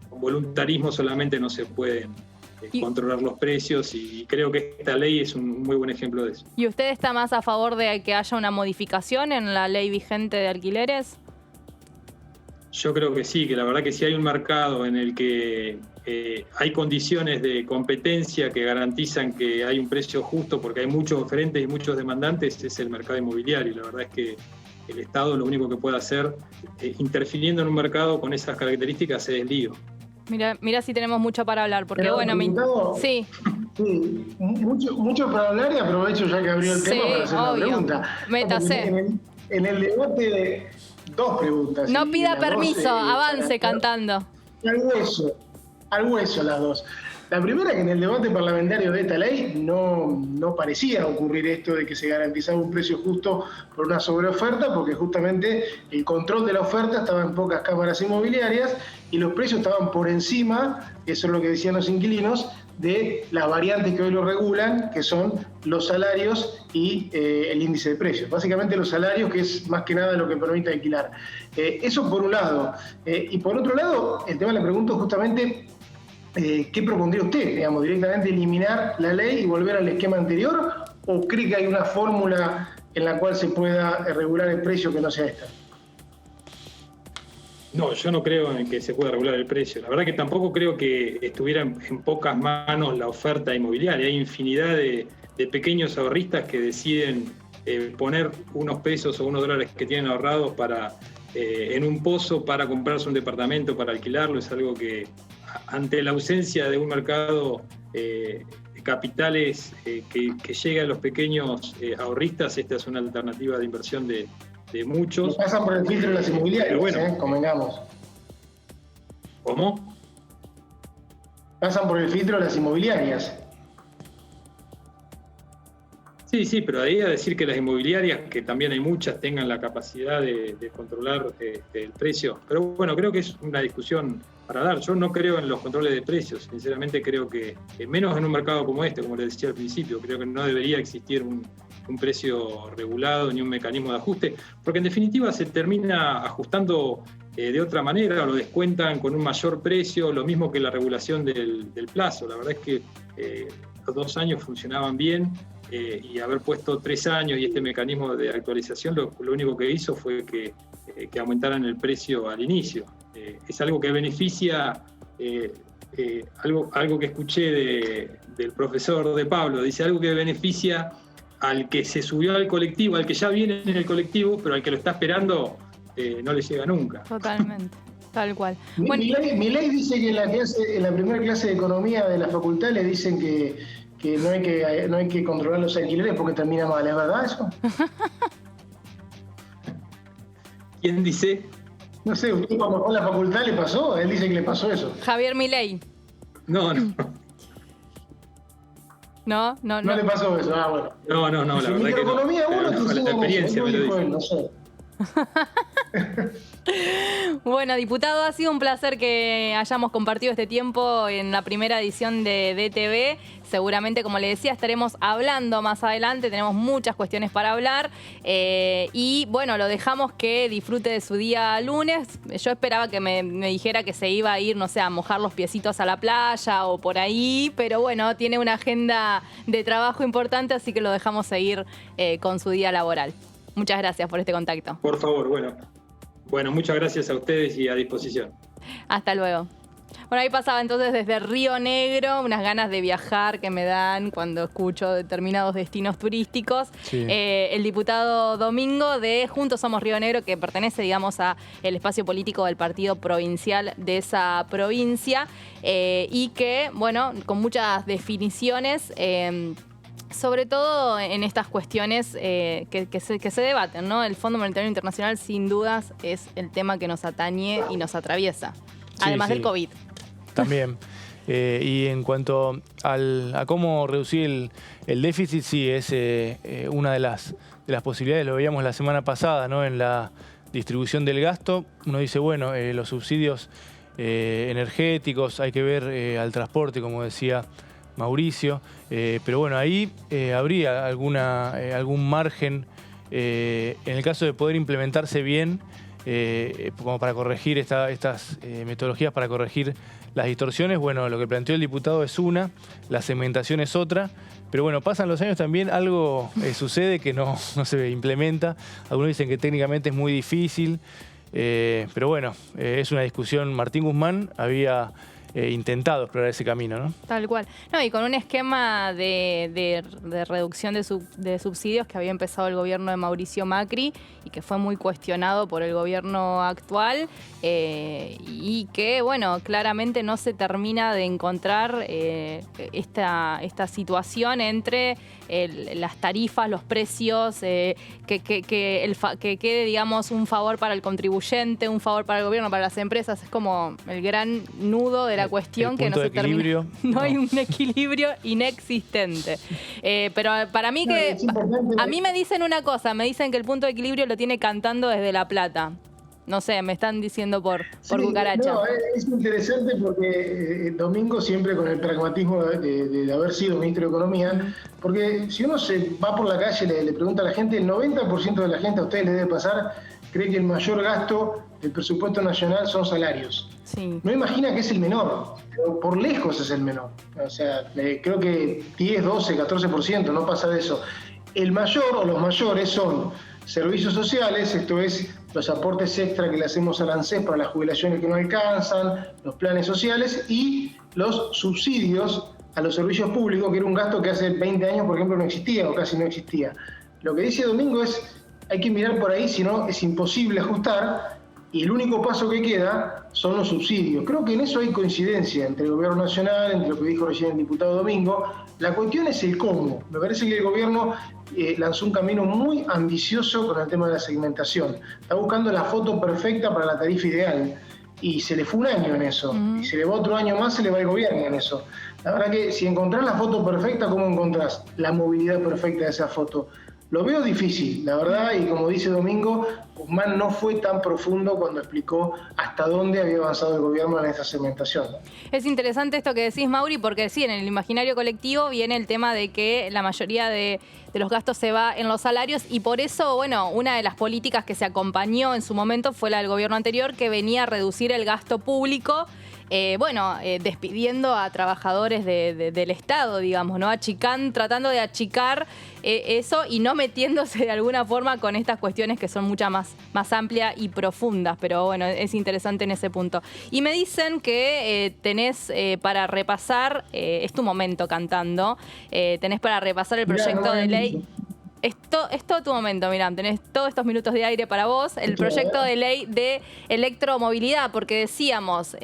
con voluntarismo solamente no se pueden controlar los precios, y creo que esta ley es un muy buen ejemplo de eso. ¿Y usted está más a favor de que haya una modificación en la ley vigente de alquileres? Yo creo que sí, que la verdad que si hay un mercado en el que hay condiciones de competencia que garantizan que hay un precio justo porque hay muchos oferentes y muchos demandantes, es el mercado inmobiliario. La verdad es que el Estado lo único que puede hacer interfiriendo en un mercado con esas características es el lío. Mira si tenemos mucho para hablar, porque pero, Sí, mucho para hablar, y aprovecho ya que abrió el tema para hacer una pregunta. Métase. En el debate, dos preguntas. No pida permiso, avance cantando. Al hueso las dos. La primera, que en el debate parlamentario de esta ley no parecía ocurrir esto de que se garantizaba un precio justo por una sobreoferta, porque justamente el control de la oferta estaba en pocas cámaras inmobiliarias y los precios estaban por encima, eso es lo que decían los inquilinos, de las variantes que hoy lo regulan, que son los salarios y el índice de precios. Básicamente los salarios, que es más que nada lo que permite alquilar. Eso por un lado. Y por otro lado, el tema le pregunto justamente, ¿qué propondría usted? Digamos, ¿directamente eliminar la ley y volver al esquema anterior? ¿O cree que hay una fórmula en la cual se pueda regular el precio que no sea esta? No, yo no creo en que se pueda regular el precio. La verdad que tampoco creo que estuviera en pocas manos la oferta inmobiliaria. Hay infinidad de pequeños ahorristas que deciden poner unos pesos o unos dólares que tienen ahorrados en un pozo para comprarse un departamento, para alquilarlo. Es algo que ante la ausencia de un mercado de capitales que llegue a los pequeños ahorristas, esta es una alternativa de inversión de muchos. Pasan por el filtro de las inmobiliarias, bueno, convengamos. ¿Cómo? Pasan por el filtro de las inmobiliarias. Sí, pero ahí a decir que las inmobiliarias, que también hay muchas, tengan la capacidad de controlar el precio. Pero bueno, creo que es una discusión para dar. Yo no creo en los controles de precios. Sinceramente creo que, menos en un mercado como este, como les decía al principio, creo que no debería existir un precio regulado ni un mecanismo de ajuste, porque en definitiva se termina ajustando de otra manera, lo descuentan con un mayor precio, lo mismo que la regulación del plazo. La verdad es que los 2 años funcionaban bien. Y haber puesto 3 años y este mecanismo de actualización lo único que hizo fue que aumentaran el precio al inicio. Es algo que beneficia, algo que escuché del profesor de Pablo, dice algo que beneficia al que se subió al colectivo, al que ya viene en el colectivo, pero al que lo está esperando no le llega nunca. Totalmente. Tal cual. Milei dice que en la primera clase de economía de la facultad le dicen que no hay que controlar los alquileres porque termina mal. ¿Es verdad eso? ¿Quién dice? No sé, usted cuando fue a la facultad le pasó, él dice que le pasó eso. Javier Milei. No. No le pasó eso, bueno. No, la verdad que no. Microeconomía 1 te enseñan la experiencia, eso, me lo dice. no sé. Bueno, diputado, ha sido un placer que hayamos compartido este tiempo en la primera edición de DTV. Seguramente, como le decía, estaremos hablando más adelante, tenemos muchas cuestiones para hablar y bueno, lo dejamos que disfrute de su día lunes. Yo esperaba que me dijera que se iba a ir, no sé, a mojar los piecitos a la playa o por ahí, pero bueno, tiene una agenda de trabajo importante, así que lo dejamos seguir con su día laboral. Muchas gracias por este contacto. Por favor, bueno, muchas gracias a ustedes y a disposición. Hasta luego. Bueno, ahí pasaba entonces desde Río Negro, unas ganas de viajar que me dan cuando escucho determinados destinos turísticos. Sí. El diputado Domingo de Juntos Somos Río Negro, que pertenece, digamos, al espacio político del partido provincial de esa provincia y que, bueno, con muchas definiciones. Sobre todo en estas cuestiones que se debaten, ¿no? El Fondo Monetario Internacional, sin dudas, es el tema que nos atañe y nos atraviesa, además del COVID. También. Y en cuanto a cómo reducir el déficit, sí, es una de las posibilidades, lo veíamos la semana pasada, ¿no? En la distribución del gasto, uno dice, bueno, los subsidios energéticos, hay que ver al transporte, como decía Mauricio, pero bueno, ahí habría algún margen en el caso de poder implementarse bien, como para corregir estas metodologías, para corregir las distorsiones. Bueno, lo que planteó el diputado es una, la segmentación es otra, pero bueno, pasan los años también, algo sucede que no se implementa. Algunos dicen que técnicamente es muy difícil, pero bueno, es una discusión. Martín Guzmán había intentado explorar ese camino, ¿no? Tal cual. No, y con un esquema de reducción de subsidios que había empezado el gobierno de Mauricio Macri y que fue muy cuestionado por el gobierno actual y que, bueno, claramente no se termina de encontrar esta situación entre las tarifas, los precios, que quede, digamos, un favor para el contribuyente, un favor para el gobierno, para las empresas. Es como el gran nudo de la cuestión que no se termina. No hay un equilibrio inexistente. Pero para mí que... A mí me dicen una cosa, me dicen que el punto de equilibrio lo tiene Cantando desde La Plata. No sé, me están diciendo por cucaracha. No, es interesante porque Domingo siempre con el pragmatismo de haber sido ministro de Economía, porque si uno se va por la calle y le pregunta a la gente, el 90% de la gente, a ustedes les debe pasar, cree que el mayor gasto del presupuesto nacional son salarios. Sí. No imagina que es el menor, pero por lejos es el menor. O sea, creo que 10, 12, 14%, no pasa de eso. El mayor o los mayores son servicios sociales, esto es los aportes extra que le hacemos al ANSES para las jubilaciones que no alcanzan, los planes sociales y los subsidios a los servicios públicos, que era un gasto que hace 20 años, por ejemplo, no existía o casi no existía. Lo que dice Domingo es, hay que mirar por ahí, si no es imposible ajustar, y el único paso que queda son los subsidios. Creo que en eso hay coincidencia entre el gobierno nacional, entre lo que dijo recién el diputado Domingo. La cuestión es el cómo. Me parece que el gobierno lanzó un camino muy ambicioso con el tema de la segmentación. Está buscando la foto perfecta para la tarifa ideal. Y se le fue un año en eso. Y se le va otro año más, se le va el gobierno en eso. La verdad que si encontrás la foto perfecta, ¿cómo encontrás la movilidad perfecta de esa foto? Lo veo difícil, la verdad, y como dice Domingo, Guzmán no fue tan profundo cuando explicó hasta dónde había avanzado el gobierno en esta segmentación. Es interesante esto que decís, Mauri, porque sí, en el imaginario colectivo viene el tema de que la mayoría de los gastos se va en los salarios y por eso, bueno, una de las políticas que se acompañó en su momento fue la del gobierno anterior, que venía a reducir el gasto público, despidiendo a trabajadores del Estado, digamos, ¿no? Tratando de achicar eso y no metiéndose de alguna forma con estas cuestiones que son mucho más amplias y profundas, pero bueno, es interesante en ese punto. Y me dicen que tenés para repasar, es tu momento cantando, tenés para repasar el proyecto de ley. Es todo tu momento, mirá, tenés todos estos minutos de aire para vos, el proyecto de ley de electromovilidad, porque decíamos,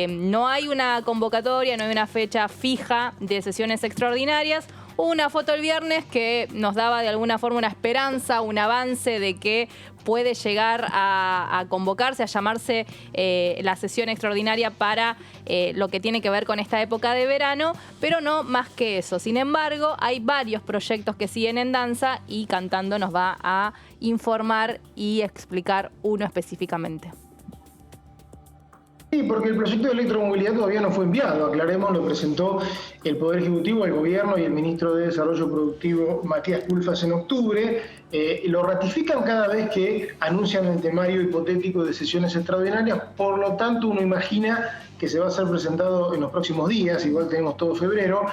no hay una convocatoria, no hay una fecha fija de sesiones extraordinarias. Hubo una foto el viernes que nos daba de alguna forma una esperanza, un avance de que puede llegar a convocarse, a llamarse la sesión extraordinaria para lo que tiene que ver con esta época de verano, pero no más que eso. Sin embargo, hay varios proyectos que siguen en danza y Cantando nos va a informar y explicar uno específicamente. Sí, porque el proyecto de electromovilidad todavía no fue enviado, aclaremos, lo presentó el Poder Ejecutivo, el Gobierno y el Ministro de Desarrollo Productivo, Matías Culfas, en octubre. Lo ratifican cada vez que anuncian el temario hipotético de sesiones extraordinarias, por lo tanto uno imagina que se va a ser presentado en los próximos días, igual tenemos todo febrero.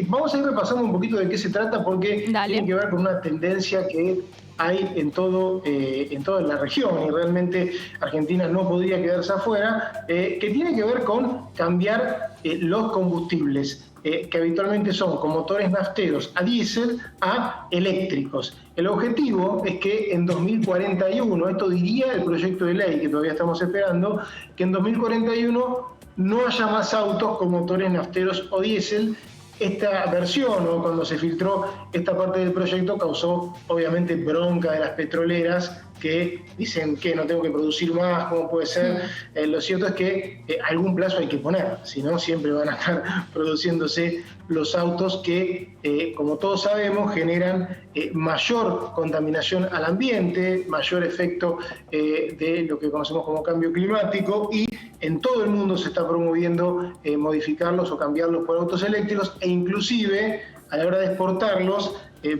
Vamos a ir repasando un poquito de qué se trata porque tiene que ver con una tendencia que hay en toda la región y realmente Argentina no podría quedarse afuera, que tiene que ver con cambiar los combustibles, que habitualmente son con motores nafteros a diésel a eléctricos. El objetivo es que en 2041, esto diría el proyecto de ley que todavía estamos esperando, que en 2041 no haya más autos con motores nafteros o diésel. Esta versión, o cuando se filtró esta parte del proyecto, causó obviamente bronca de las petroleras que dicen que no tengo que producir más, ¿cómo puede ser? Lo cierto es que algún plazo hay que poner, si no siempre van a estar produciéndose los autos que, como todos sabemos, generan mayor contaminación al ambiente, mayor efecto de lo que conocemos como cambio climático, y en todo el mundo se está promoviendo modificarlos o cambiarlos por autos eléctricos, e inclusive a la hora de exportarlos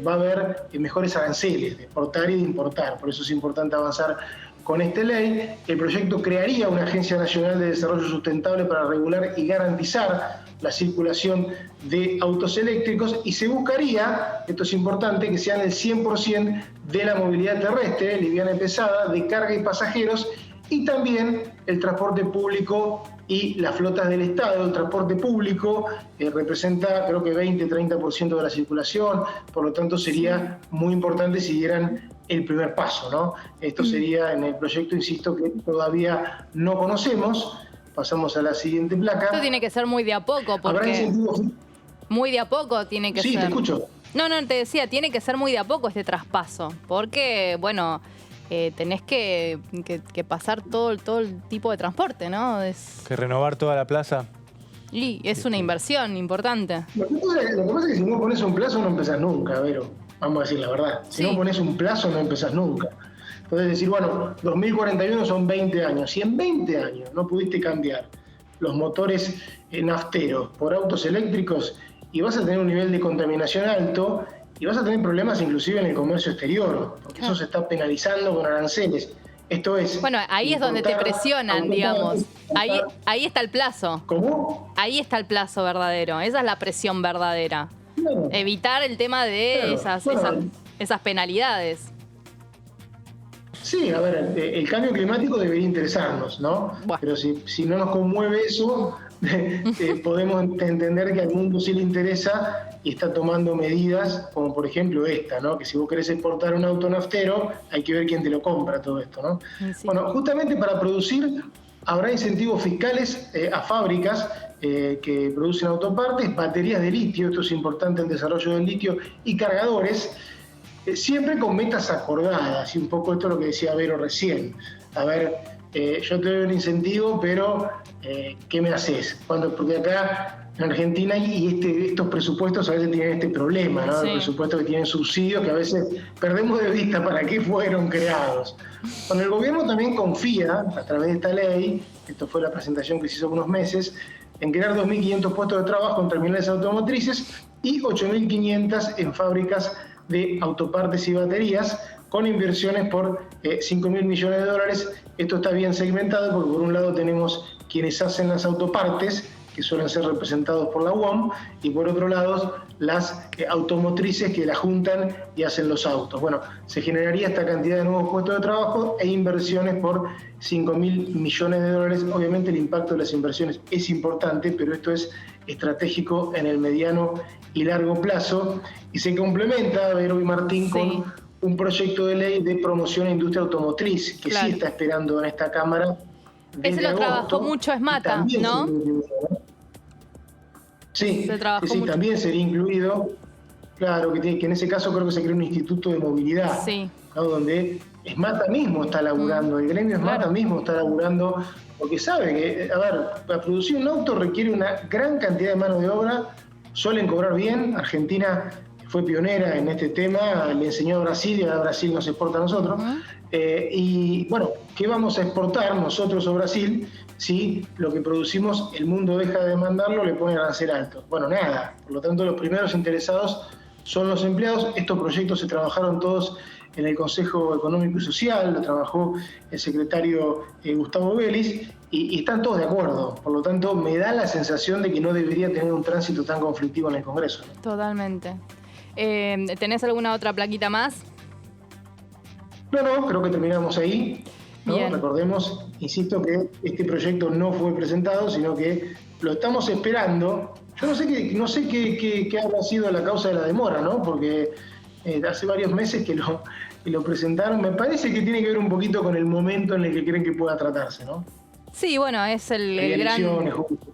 va a haber mejores aranceles de exportar y de importar. Por eso es importante avanzar con esta ley. El proyecto crearía una Agencia Nacional de Desarrollo Sustentable para regular y garantizar la circulación de autos eléctricos, y se buscaría, esto es importante, que sean el 100% de la movilidad terrestre, liviana y pesada, de carga y pasajeros, y también el transporte público y las flotas del Estado. El transporte público representa creo que 20-30% de la circulación, por lo tanto sería muy importante si dieran el primer paso, ¿no? Esto sería en el proyecto, insisto, que todavía no conocemos. Pasamos a la siguiente placa. Esto tiene que ser muy de a poco, porque muy de a poco tiene que ser. Sí, te escucho. No, te decía, tiene que ser muy de a poco este traspaso, porque, bueno, tenés que pasar todo el tipo de transporte, ¿no? Que renovar toda la plaza. Y es una inversión importante. Lo que pasa es que si no pones un plazo no empezás nunca, Vero. Vamos a decir la verdad. Si no pones un plazo no empezás nunca. Entonces decir, bueno, 2041 son 20 años. Si en 20 años no pudiste cambiar los motores nafteros por autos eléctricos, y vas a tener un nivel de contaminación alto, y vas a tener problemas inclusive en el comercio exterior, porque eso se está penalizando con aranceles. Esto es... Bueno, ahí es donde te presionan, digamos. Ahí está el plazo. ¿Cómo? Ahí está el plazo verdadero. Esa es la presión verdadera. Claro. Evitar el tema de esas penalidades. Sí, a ver, el cambio climático debería interesarnos, ¿no? Bueno. Pero si no nos conmueve eso, podemos entender que al mundo sí le interesa y está tomando medidas, como por ejemplo esta, ¿no? Que si vos querés exportar un auto naftero, hay que ver quién te lo compra todo esto, ¿no? Sí. Bueno, justamente para producir habrá incentivos fiscales a fábricas que producen autopartes, baterías de litio, esto es importante en el desarrollo del litio, y cargadores, siempre con metas acordadas, y un poco esto es lo que decía Vero recién. A ver, yo te doy un incentivo, pero ¿qué me haces? Porque acá en Argentina estos presupuestos a veces tienen este problema, ¿no? Sí. Los presupuestos que tienen subsidios que a veces perdemos de vista para qué fueron creados. Bueno, el gobierno también confía, a través de esta ley, esto fue la presentación que se hizo hace unos meses, en crear 2.500 puestos de trabajo en terminales automotrices y 8.500 en fábricas de autopartes y baterías, con inversiones por 5.000 millones de dólares. Esto está bien segmentado porque por un lado tenemos quienes hacen las autopartes, que suelen ser representados por la UOM, y por otro lado las automotrices que la juntan y hacen los autos. Bueno, se generaría esta cantidad de nuevos puestos de trabajo e inversiones por 5.000 millones de dólares. Obviamente el impacto de las inversiones es importante, pero esto es estratégico en el mediano y largo plazo, y se complementa, Vero y Martín, con un proyecto de ley de promoción a la industria automotriz, que sí está esperando en esta Cámara. Ese lo trabajó mucho Esmata, ¿no? Sí, también sería incluido. Claro, que en ese caso creo que se creó un instituto de movilidad, ¿no? Donde Esmata mismo está laburando, el gremio Esmata mismo está laburando, porque sabe que, a ver, para producir un auto requiere una gran cantidad de mano de obra, suelen cobrar bien. Argentina fue pionera en este tema, le enseñó a Brasil y ahora Brasil nos exporta a nosotros. Y bueno, ¿qué vamos a exportar nosotros o Brasil si lo que producimos el mundo deja de demandarlo, le pone arancel alto? Bueno, nada. Por lo tanto, los primeros interesados son los empleados. Estos proyectos se trabajaron todos en el Consejo Económico y Social, lo trabajó el secretario Gustavo Vélez, y están todos de acuerdo. Por lo tanto, me da la sensación de que no debería tener un tránsito tan conflictivo en el Congreso, ¿no? Totalmente. ¿Tenés alguna otra plaquita más? No, creo que terminamos ahí, ¿no? Recordemos, insisto, que este proyecto no fue presentado, sino que lo estamos esperando. Yo no sé qué habrá sido la causa de la demora, ¿no? Porque hace varios meses que lo presentaron. Me parece que tiene que ver un poquito con el momento en el que creen que pueda tratarse, ¿no? Sí, bueno, es el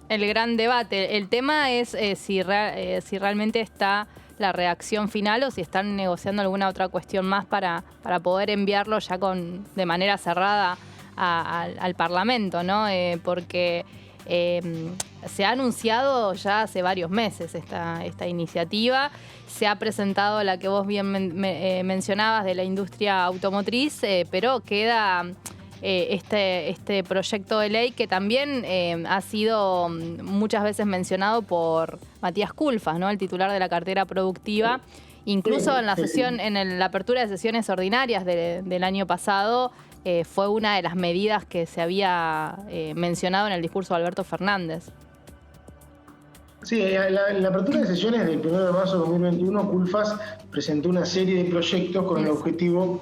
gran debate. El tema es si realmente está la redacción final o si están negociando alguna otra cuestión más para poder enviarlo ya de manera cerrada al Parlamento, ¿no? Porque se ha anunciado ya hace varios meses esta iniciativa. Se ha presentado la que vos bien mencionabas de la industria automotriz, pero queda este proyecto de ley que también ha sido muchas veces mencionado por Matías Culfas, ¿no? El titular de la cartera productiva. Incluso en la apertura de sesiones ordinarias del año pasado, fue una de las medidas que se había mencionado en el discurso de Alberto Fernández. Sí, en la apertura de sesiones del 1 de marzo de 2021, Culfas presentó una serie de proyectos con el objetivo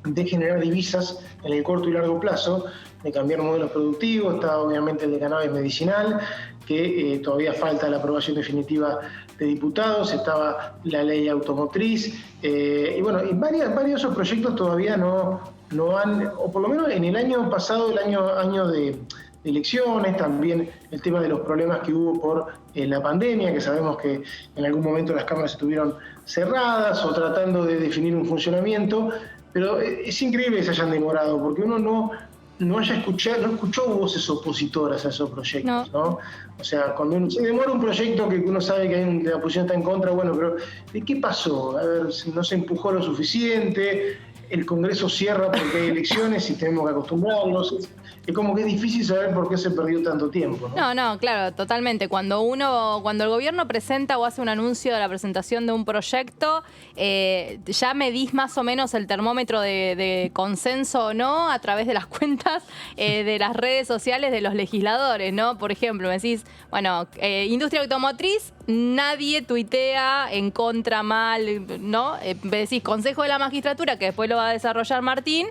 de generar divisas en el corto y largo plazo, de cambiar modelos productivos. Está obviamente el de cannabis medicinal, que todavía falta la aprobación definitiva de diputados. Estaba la ley automotriz, y bueno, y varios de esos proyectos todavía no han, o por lo menos en el año pasado, el año de elecciones, también el tema de los problemas que hubo por la pandemia, que sabemos que en algún momento las cámaras estuvieron cerradas o tratando de definir un funcionamiento. Pero es increíble que se hayan demorado, porque uno no escuchó voces opositoras a esos proyectos, ¿no? O sea, cuando se demora un proyecto que uno sabe que la oposición está en contra, bueno, pero ¿de qué pasó? A ver, no se empujó lo suficiente, el Congreso cierra porque hay elecciones y tenemos que acostumbrarnos. Es como que es difícil saber por qué se perdió tanto tiempo, ¿no? No, claro, totalmente. Cuando el gobierno presenta o hace un anuncio de la presentación de un proyecto, ya medís más o menos el termómetro de consenso o no a través de las cuentas de las redes sociales de los legisladores, ¿no? Por ejemplo, me decís, bueno, industria automotriz, nadie tuitea en contra, mal, ¿no? Me decís Consejo de la Magistratura, que después lo va a desarrollar Martín,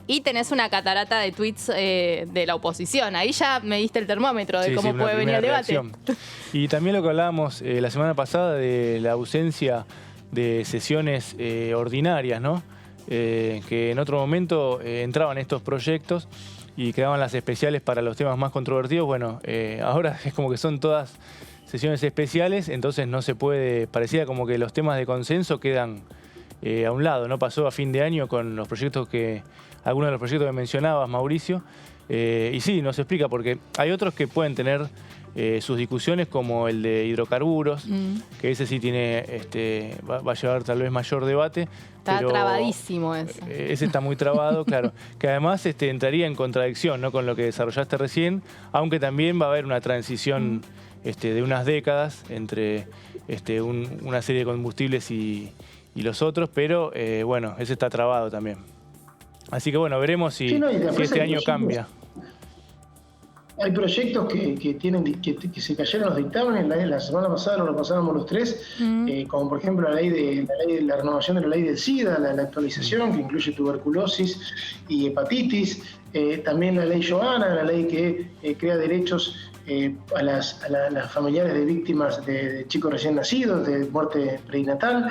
Y tenés una catarata de tweets de la oposición. Ahí ya me diste el termómetro de cómo puede venir el debate. Reacción. Y también lo que hablábamos la semana pasada de la ausencia de sesiones ordinarias, ¿no? Que en otro momento entraban estos proyectos y quedaban las especiales para los temas más controvertidos. Bueno, ahora es como que son todas sesiones especiales, entonces no se puede, parecía como que los temas de consenso quedan a un lado, ¿no? Pasó a fin de año con los proyectos algunos de los proyectos que mencionabas, Mauricio, y sí, nos explica porque hay otros que pueden tener sus discusiones, como el de hidrocarburos, que ese sí tiene, va a llevar tal vez mayor debate. Está trabadísimo ese. Ese está muy trabado, claro. Que además entraría en contradicción, ¿no?, con lo que desarrollaste recién, aunque también va a haber una transición de unas décadas entre una serie de combustibles y los otros, pero bueno, ese está trabado también. Así que bueno, veremos si este año cambia. Hay proyectos que se cayeron los dictámenes. La semana pasada lo repasábamos los tres, como por ejemplo la ley de la renovación de la ley del SIDA, la actualización que incluye tuberculosis y hepatitis, también la ley Joana, la ley que crea derechos a las familiares de víctimas de chicos recién nacidos, de muerte prenatal.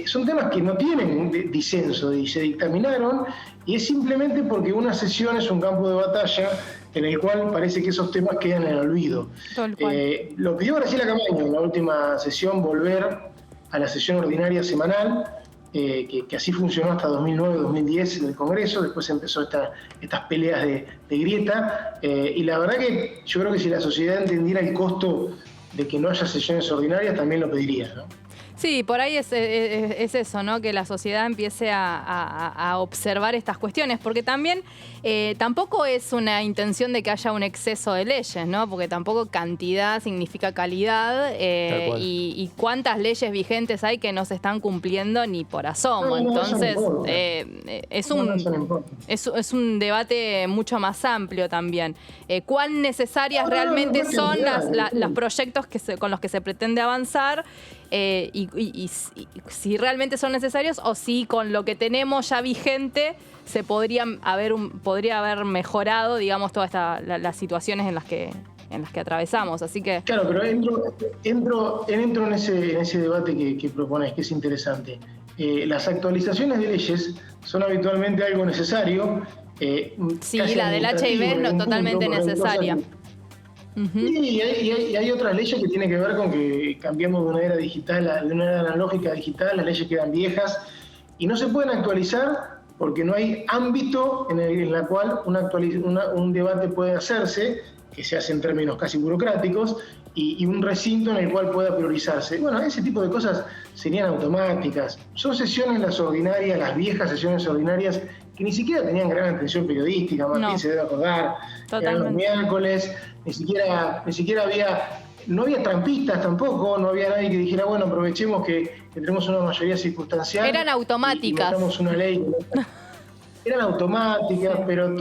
Son temas que no tienen disenso y se dictaminaron, y es simplemente porque una sesión es un campo de batalla en el cual parece que esos temas quedan en el olvido. Lo pidió Graciela Camaño en la última sesión, volver a la sesión ordinaria semanal, que así funcionó hasta 2009-2010 en el Congreso. Después empezó estas peleas de grieta, y la verdad que yo creo que si la sociedad entendiera el costo de que no haya sesiones ordinarias, también lo pediría, ¿no? Sí, por ahí es eso, ¿no? Que la sociedad empiece a observar estas cuestiones, porque también tampoco es una intención de que haya un exceso de leyes, ¿no? Porque tampoco cantidad significa calidad, y cuántas leyes vigentes hay que no se están cumpliendo ni por asomo. Entonces, es un debate mucho más amplio también. ¿Cuán necesarias realmente son los proyectos con los que se pretende avanzar? Y si realmente son necesarios, o si con lo que tenemos ya vigente se podría haber mejorado, digamos, todas las situaciones en las que atravesamos. Así que claro, pero entro en ese debate que propones, que es interesante. Las actualizaciones de leyes son habitualmente algo necesario. Sí, la del HIV es totalmente necesaria. Y hay otras leyes que tienen que ver con que cambiamos de una era digital, de una era analógica a digital. Las leyes quedan viejas y no se pueden actualizar porque no hay ámbito en el cual un debate puede hacerse, que se hace en términos casi burocráticos, y un recinto en el cual pueda priorizarse. Bueno, ese tipo de cosas serían automáticas. Son sesiones las ordinarias, las viejas sesiones ordinarias, que ni siquiera tenían gran atención periodística. Martín se debe acordar. Eran los miércoles, ni siquiera no había trampistas tampoco, no había nadie que dijera, bueno, aprovechemos que tenemos una mayoría circunstancial. Eran automáticas. Y metamos una ley. Eran automáticas, pero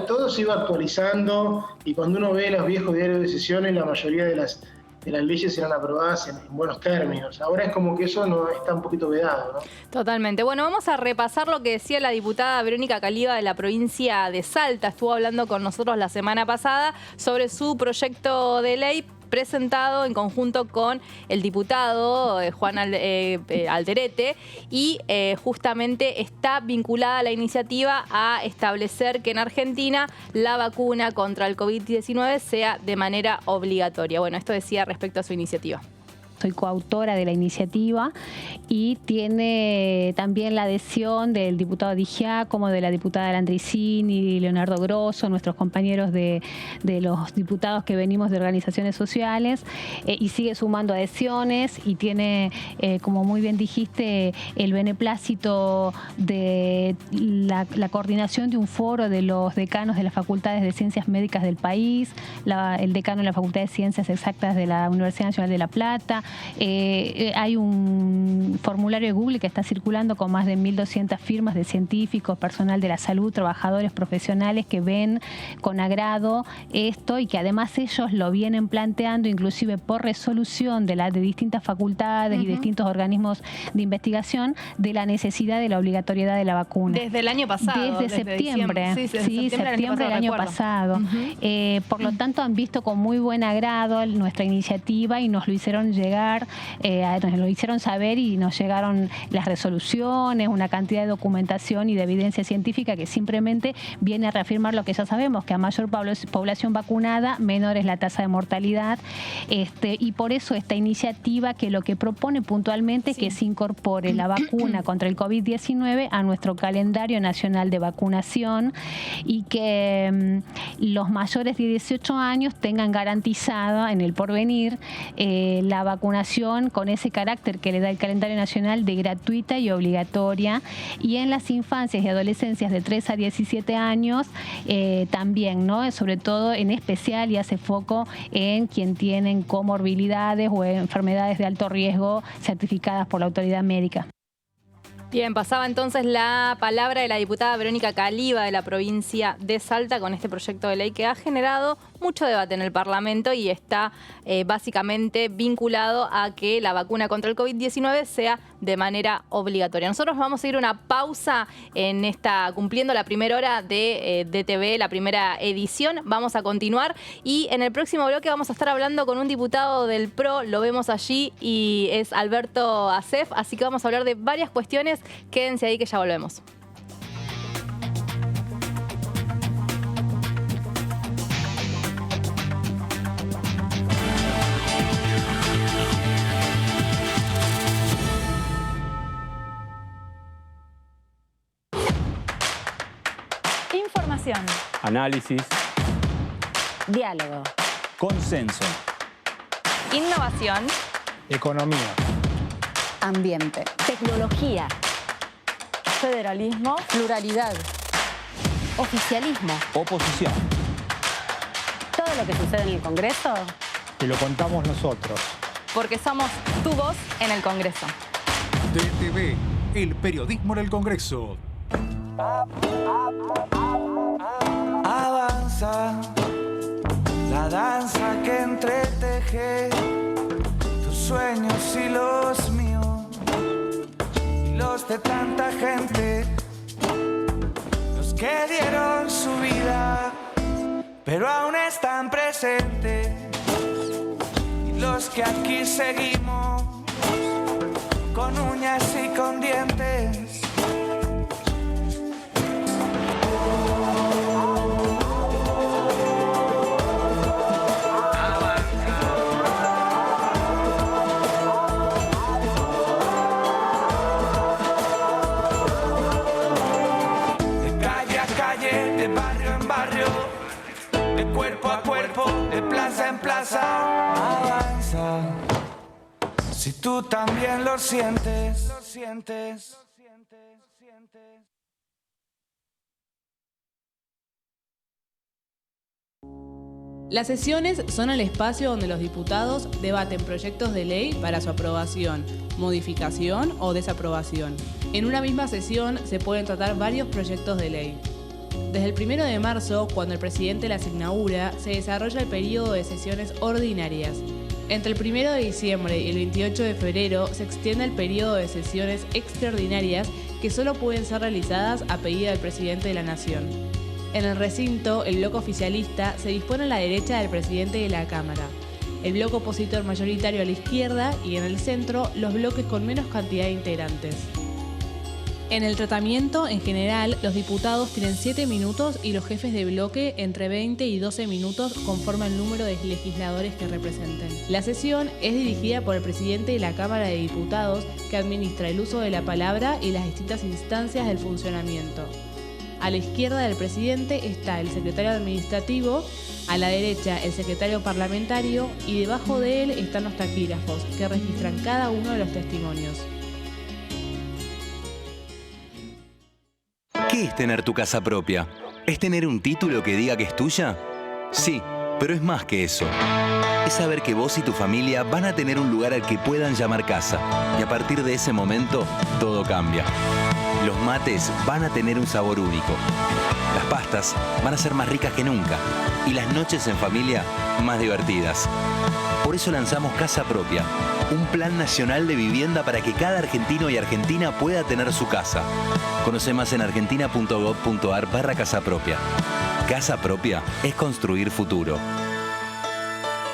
todo se iba actualizando, y cuando uno ve los viejos diarios de sesiones, la mayoría de las leyes eran aprobadas en buenos términos. Ahora es como que eso no está un poquito vedado, ¿no? Totalmente. Bueno, vamos a repasar lo que decía la diputada Verónica Caliba de la provincia de Salta. Estuvo hablando con nosotros la semana pasada sobre su proyecto de ley presentado en conjunto con el diputado Juan Alderete, y justamente está vinculada la iniciativa a establecer que en Argentina la vacuna contra el COVID-19 sea de manera obligatoria. Bueno, esto decía respecto a su iniciativa. Soy coautora de la iniciativa y tiene también la adhesión del diputado Di Giacomo, de la diputada Landricini, Leonardo Grosso, nuestros compañeros de los diputados que venimos de organizaciones sociales, y sigue sumando adhesiones, y tiene, como muy bien dijiste, el beneplácito de la coordinación de un foro de los decanos de las facultades de ciencias médicas del país, el decano de la Facultad de Ciencias Exactas de la Universidad Nacional de La Plata, Hay un formulario de Google que está circulando con más de 1.200 firmas de científicos, personal de la salud, trabajadores profesionales que ven con agrado esto y que además ellos lo vienen planteando inclusive por resolución de distintas facultades y distintos organismos de investigación de la necesidad de la obligatoriedad de la vacuna. Desde el año pasado. Desde septiembre. Sí, septiembre del año pasado. Por lo tanto, han visto con muy buen agrado nuestra iniciativa y nos lo hicieron llegar, nos lo hicieron saber y nos llegaron las resoluciones, una cantidad de documentación y de evidencia científica que simplemente viene a reafirmar lo que ya sabemos, que a mayor población vacunada, menor es la tasa de mortalidad. Y por eso esta iniciativa que lo que propone puntualmente es que se incorpore la vacuna contra el COVID-19 a nuestro calendario nacional de vacunación y que los mayores de 18 años tengan garantizada en el porvenir la vacunación con ese carácter que le da el calendario nacional de gratuita y obligatoria, y en las infancias y adolescencias de 3 a 17 años también, ¿no? Sobre todo en especial, y hace foco en quien tienen comorbilidades o enfermedades de alto riesgo certificadas por la autoridad médica. Bien, pasaba entonces la palabra de la diputada Verónica Caliba de la provincia de Salta con este proyecto de ley que ha generado mucho debate en el Parlamento y está básicamente vinculado a que la vacuna contra el COVID-19 sea de manera obligatoria. Nosotros vamos a ir una pausa en cumpliendo la primera hora de DTV, la primera edición. Vamos a continuar y en el próximo bloque vamos a estar hablando con un diputado del PRO, lo vemos allí, y es Alberto Asef, así que vamos a hablar de varias cuestiones. Quédense ahí que ya volvemos. Información. Análisis. Diálogo. Consenso. Innovación. Economía. Ambiente. Tecnología. Federalismo. Pluralidad. Oficialismo. Oposición. Todo lo que sucede en el Congreso. Te lo contamos nosotros. Porque somos tu voz en el Congreso. DTV, el periodismo en el Congreso. Avanza la danza que entreteje tus sueños y los míos y los de tanta gente, los que dieron su vida pero aún están presentes, y los que aquí seguimos con uñas y con dientes. Cuerpo a cuerpo, de plaza en plaza, avanza. Si tú también lo sientes, Las sesiones son el espacio donde los diputados debaten proyectos de ley para su aprobación, modificación o desaprobación. En una misma sesión se pueden tratar varios proyectos de ley. Desde el 1 de marzo, cuando el presidente las inaugura, se desarrolla el periodo de sesiones ordinarias. Entre el 1 de diciembre y el 28 de febrero se extiende el periodo de sesiones extraordinarias que solo pueden ser realizadas a pedido del presidente de la Nación. En el recinto, el bloque oficialista se dispone a la derecha del presidente de la Cámara, el bloque opositor mayoritario a la izquierda y en el centro los bloques con menos cantidad de integrantes. En el tratamiento, en general, los diputados tienen 7 minutos y los jefes de bloque entre 20 y 12 minutos conforme al número de legisladores que representen. La sesión es dirigida por el presidente de la Cámara de Diputados, que administra el uso de la palabra y las distintas instancias del funcionamiento. A la izquierda del presidente está el secretario administrativo, a la derecha el secretario parlamentario y debajo de él están los taquígrafos, que registran cada uno de los testimonios. ¿Qué es tener tu casa propia? ¿Es tener un título que diga que es tuya? Sí, Pero es más que eso. Es saber que vos y tu familia van a tener un lugar al que puedan llamar casa. Y a partir de ese momento, todo cambia. Los mates van a tener un sabor único. Las pastas van a ser más ricas que nunca. Y las noches en familia, más divertidas. Por eso lanzamos Casa Propia, un plan nacional de vivienda para que cada argentino y argentina pueda tener su casa. Conoce más en argentina.gov.ar/Casa Propia. Casa Propia es construir futuro.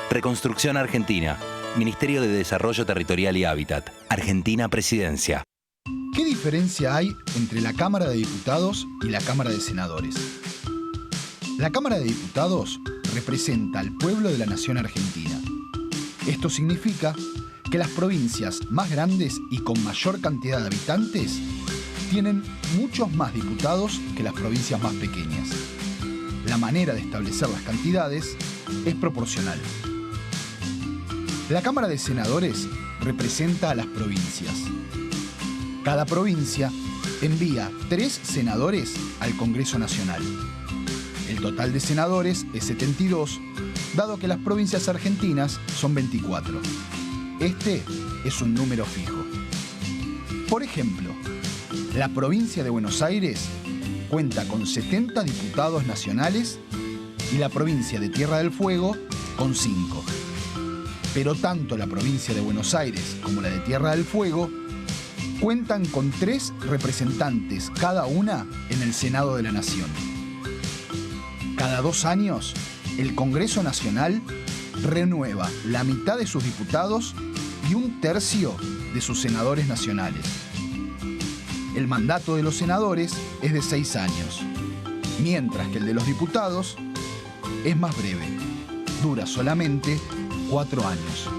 Reconstrucción Argentina. Ministerio de Desarrollo Territorial y Hábitat. Argentina Presidencia. ¿Qué diferencia hay entre la Cámara de Diputados y la Cámara de Senadores? La Cámara de Diputados representa al pueblo de la nación argentina. Esto significa que las provincias más grandes y con mayor cantidad de habitantes tienen muchos más diputados que las provincias más pequeñas. La manera de establecer las cantidades es proporcional. La Cámara de Senadores representa a las provincias. Cada provincia envía 3 senadores al Congreso Nacional. El total de senadores es 72, dado que las provincias argentinas son 24. Este es un número fijo. Por ejemplo, la provincia de Buenos Aires cuenta con 70 diputados nacionales y la provincia de Tierra del Fuego con 5. Pero tanto la provincia de Buenos Aires como la de Tierra del Fuego cuentan con 3 representantes cada una en el Senado de la Nación. Cada 2 años, el Congreso Nacional renueva la mitad de sus diputados y 1/3 de sus senadores nacionales. El mandato de los senadores es de 6 años, mientras que el de los diputados es más breve, dura solamente 4 años.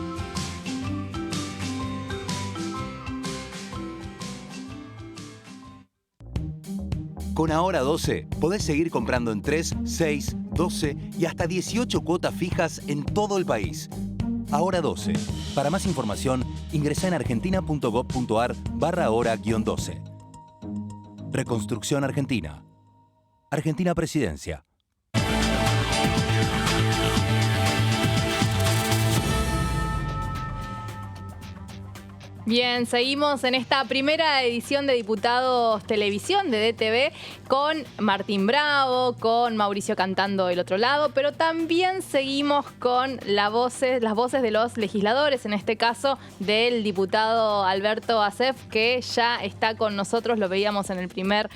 Con Ahora 12 podés seguir comprando en 3, 6, 12 y hasta 18 cuotas fijas en todo el país. Ahora 12. Para más información, ingresá en argentina.gov.ar/ahora-12. Reconstrucción Argentina. Argentina Presidencia. Bien, seguimos en esta primera edición de Diputados Televisión de DTV con Martín Bravo, con Mauricio Cantando del otro lado, pero también seguimos con las voces de los legisladores, en este caso del diputado Alberto Asef, que ya está con nosotros, lo veíamos en el primer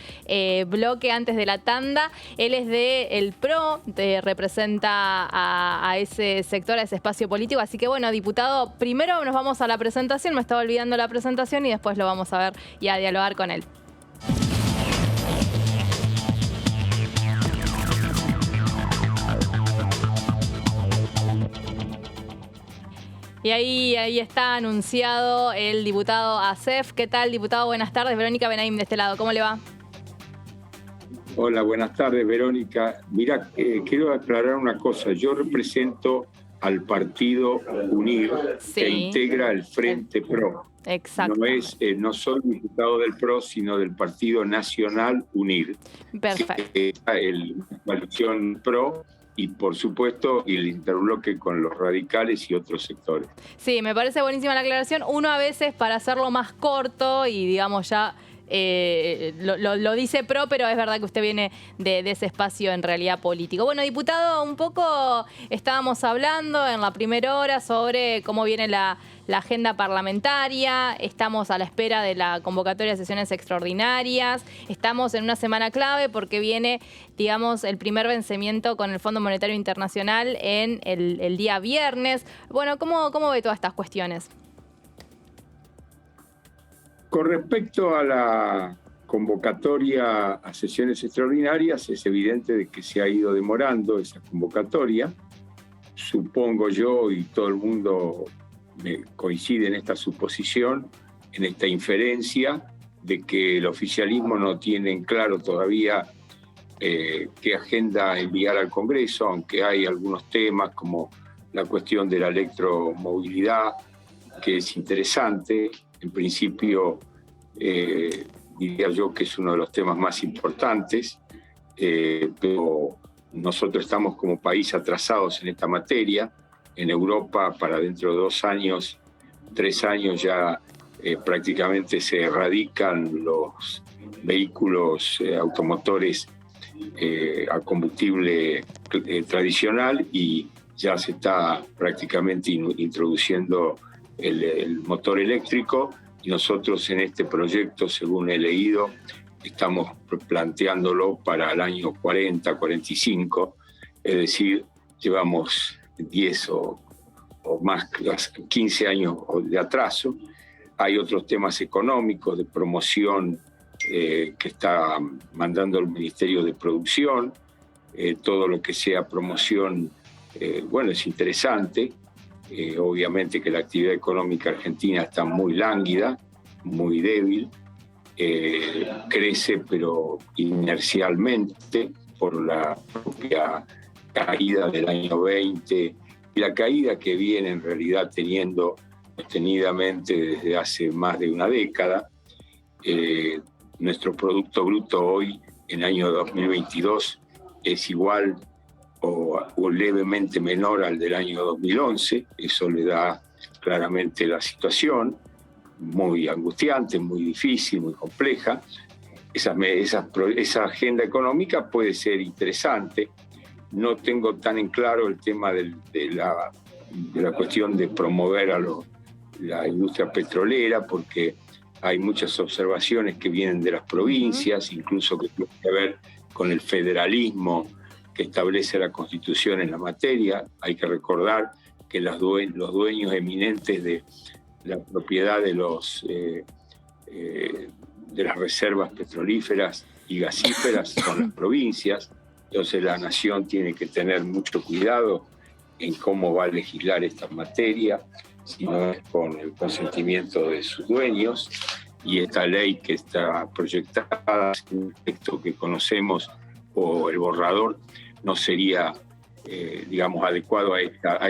bloque antes de la tanda. Él es del PRO, representa a ese sector, a ese espacio político, así que bueno, diputado, primero nos vamos a la presentación, me estaba olvidando la presentación y después lo vamos a ver y a dialogar con él. Y ahí está anunciado el diputado Asef. ¿Qué tal, diputado? Buenas tardes. Verónica Benaim de este lado. ¿Cómo le va? Hola, buenas tardes, Verónica. Mira, quiero aclarar una cosa. Yo represento al partido UNIR, sí, que integra el Frente PRO. Exacto. No soy diputado del PRO, sino del Partido Nacional UNIR. Perfecto. La coalición PRO y, por supuesto, el interbloque con los radicales y otros sectores. Sí, me parece buenísima la aclaración. Uno a veces, para hacerlo más corto y, digamos, ya... lo dice PRO, pero es verdad que usted viene de ese espacio en realidad político. Bueno, diputado, un poco estábamos hablando en la primera hora sobre cómo viene la agenda parlamentaria. Estamos a la espera de la convocatoria de sesiones extraordinarias. Estamos en una semana clave porque viene, digamos, el primer vencimiento con el Fondo Monetario Internacional en el día viernes. Bueno, ¿cómo ve todas estas cuestiones? Con respecto a la convocatoria a sesiones extraordinarias, es evidente de que se ha ido demorando esa convocatoria. Supongo yo, y todo el mundo coincide en esta suposición, en esta inferencia, de que el oficialismo no tiene en claro todavía qué agenda enviar al Congreso, aunque hay algunos temas como la cuestión de la electromovilidad, que es interesante. En principio, diría yo que es uno de los temas más importantes, pero nosotros estamos como país atrasados en esta materia. En Europa, para dentro de 2 años, 3 años ya prácticamente se erradican los vehículos automotores a combustible tradicional y ya se está prácticamente introduciendo el motor eléctrico, y nosotros en este proyecto, según he leído, estamos planteándolo para el año 40, 45, es decir, llevamos 10 o más, 15 años de atraso. Hay otros temas económicos de promoción que está mandando el Ministerio de Producción. Todo lo que sea promoción, bueno, es interesante. Obviamente que la actividad económica argentina está muy lánguida, muy débil. Crece, pero inercialmente por la propia caída del año 20 y la caída que viene en realidad teniendo sostenidamente desde hace más de una década. Nuestro Producto Bruto hoy, en el año 2022, es igual o levemente menor al del año 2011. Eso le da claramente la situación, muy angustiante, muy difícil, muy compleja. Esa agenda económica puede ser interesante. No tengo tan en claro el tema de la cuestión de promover a la industria petrolera, porque hay muchas observaciones que vienen de las provincias, incluso que tienen que ver con el federalismo que establece la Constitución en la materia. Hay que recordar que los dueños eminentes de la propiedad de las reservas petrolíferas y gasíferas son las provincias. Entonces la nación tiene que tener mucho cuidado en cómo va a legislar esta materia, si no es con el consentimiento de sus dueños. Y esta ley que está proyectada, el texto que conocemos o el borrador, no sería, digamos, adecuado a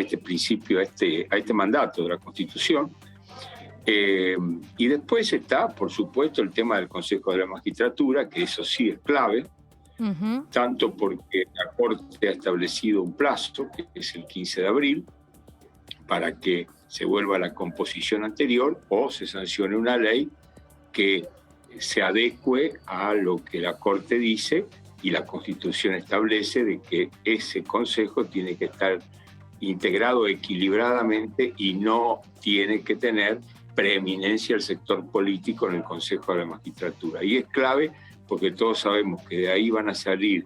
este principio, a este mandato de la Constitución. Y después está, por supuesto, el tema del Consejo de la Magistratura, que eso sí es clave, tanto porque la Corte ha establecido un plazo, que es el 15 de abril, para que se vuelva a la composición anterior o se sancione una ley que se adecue a lo que la Corte dice y la Constitución establece, de que ese Consejo tiene que estar integrado equilibradamente y no tiene que tener preeminencia el sector político en el Consejo de la Magistratura. Y es clave porque todos sabemos que de ahí van a salir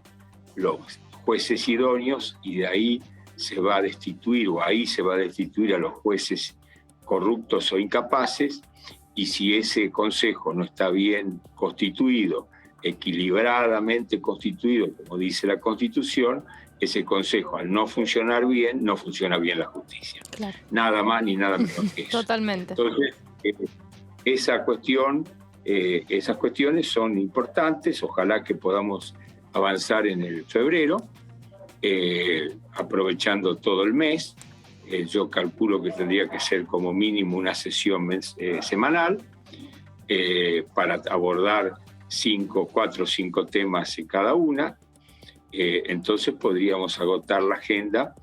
los jueces idóneos y de ahí se va a destituir, o ahí se va a destituir a los jueces corruptos o incapaces. Y si ese consejo no está bien constituido, equilibradamente constituido, como dice la Constitución, ese consejo, al no funcionar bien, no funciona bien la justicia. Claro. Nada más ni nada menos que eso. Totalmente. Entonces, esas cuestiones son importantes. Ojalá que podamos avanzar en el febrero, aprovechando todo el mes. Yo calculo que tendría que ser como mínimo una sesión semanal para abordar 4 o 5 temas en cada una. Entonces podríamos agotar la agenda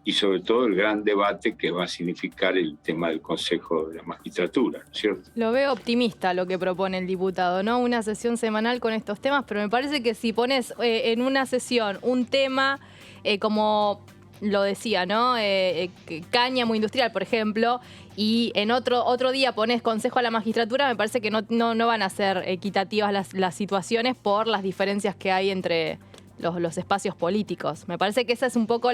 y sobre todo el gran debate que va a significar el tema del Consejo de la Magistratura, ¿cierto? Lo veo optimista lo que propone el diputado, ¿no? Una sesión semanal con estos temas, pero me parece que si pones en una sesión un tema como lo decía, ¿no? Cáñamo industrial, por ejemplo, y en otro día pones Consejo a la Magistratura, me parece que no van a ser equitativas las situaciones por las diferencias que hay entre los espacios políticos. Me parece que esa es un poco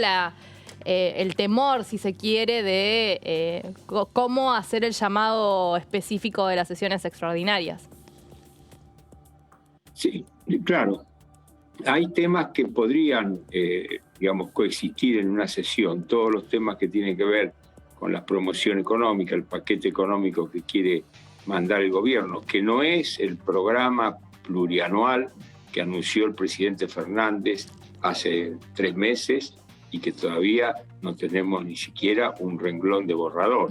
el temor, si se quiere, de cómo hacer el llamado específico de las sesiones extraordinarias. Sí, claro. Hay temas que podrían, digamos, coexistir en una sesión. Todos los temas que tienen que ver con la promoción económica, el paquete económico que quiere mandar el gobierno, que no es el programa plurianual que anunció el presidente Fernández hace 3 meses y que todavía no tenemos ni siquiera un renglón de borrador.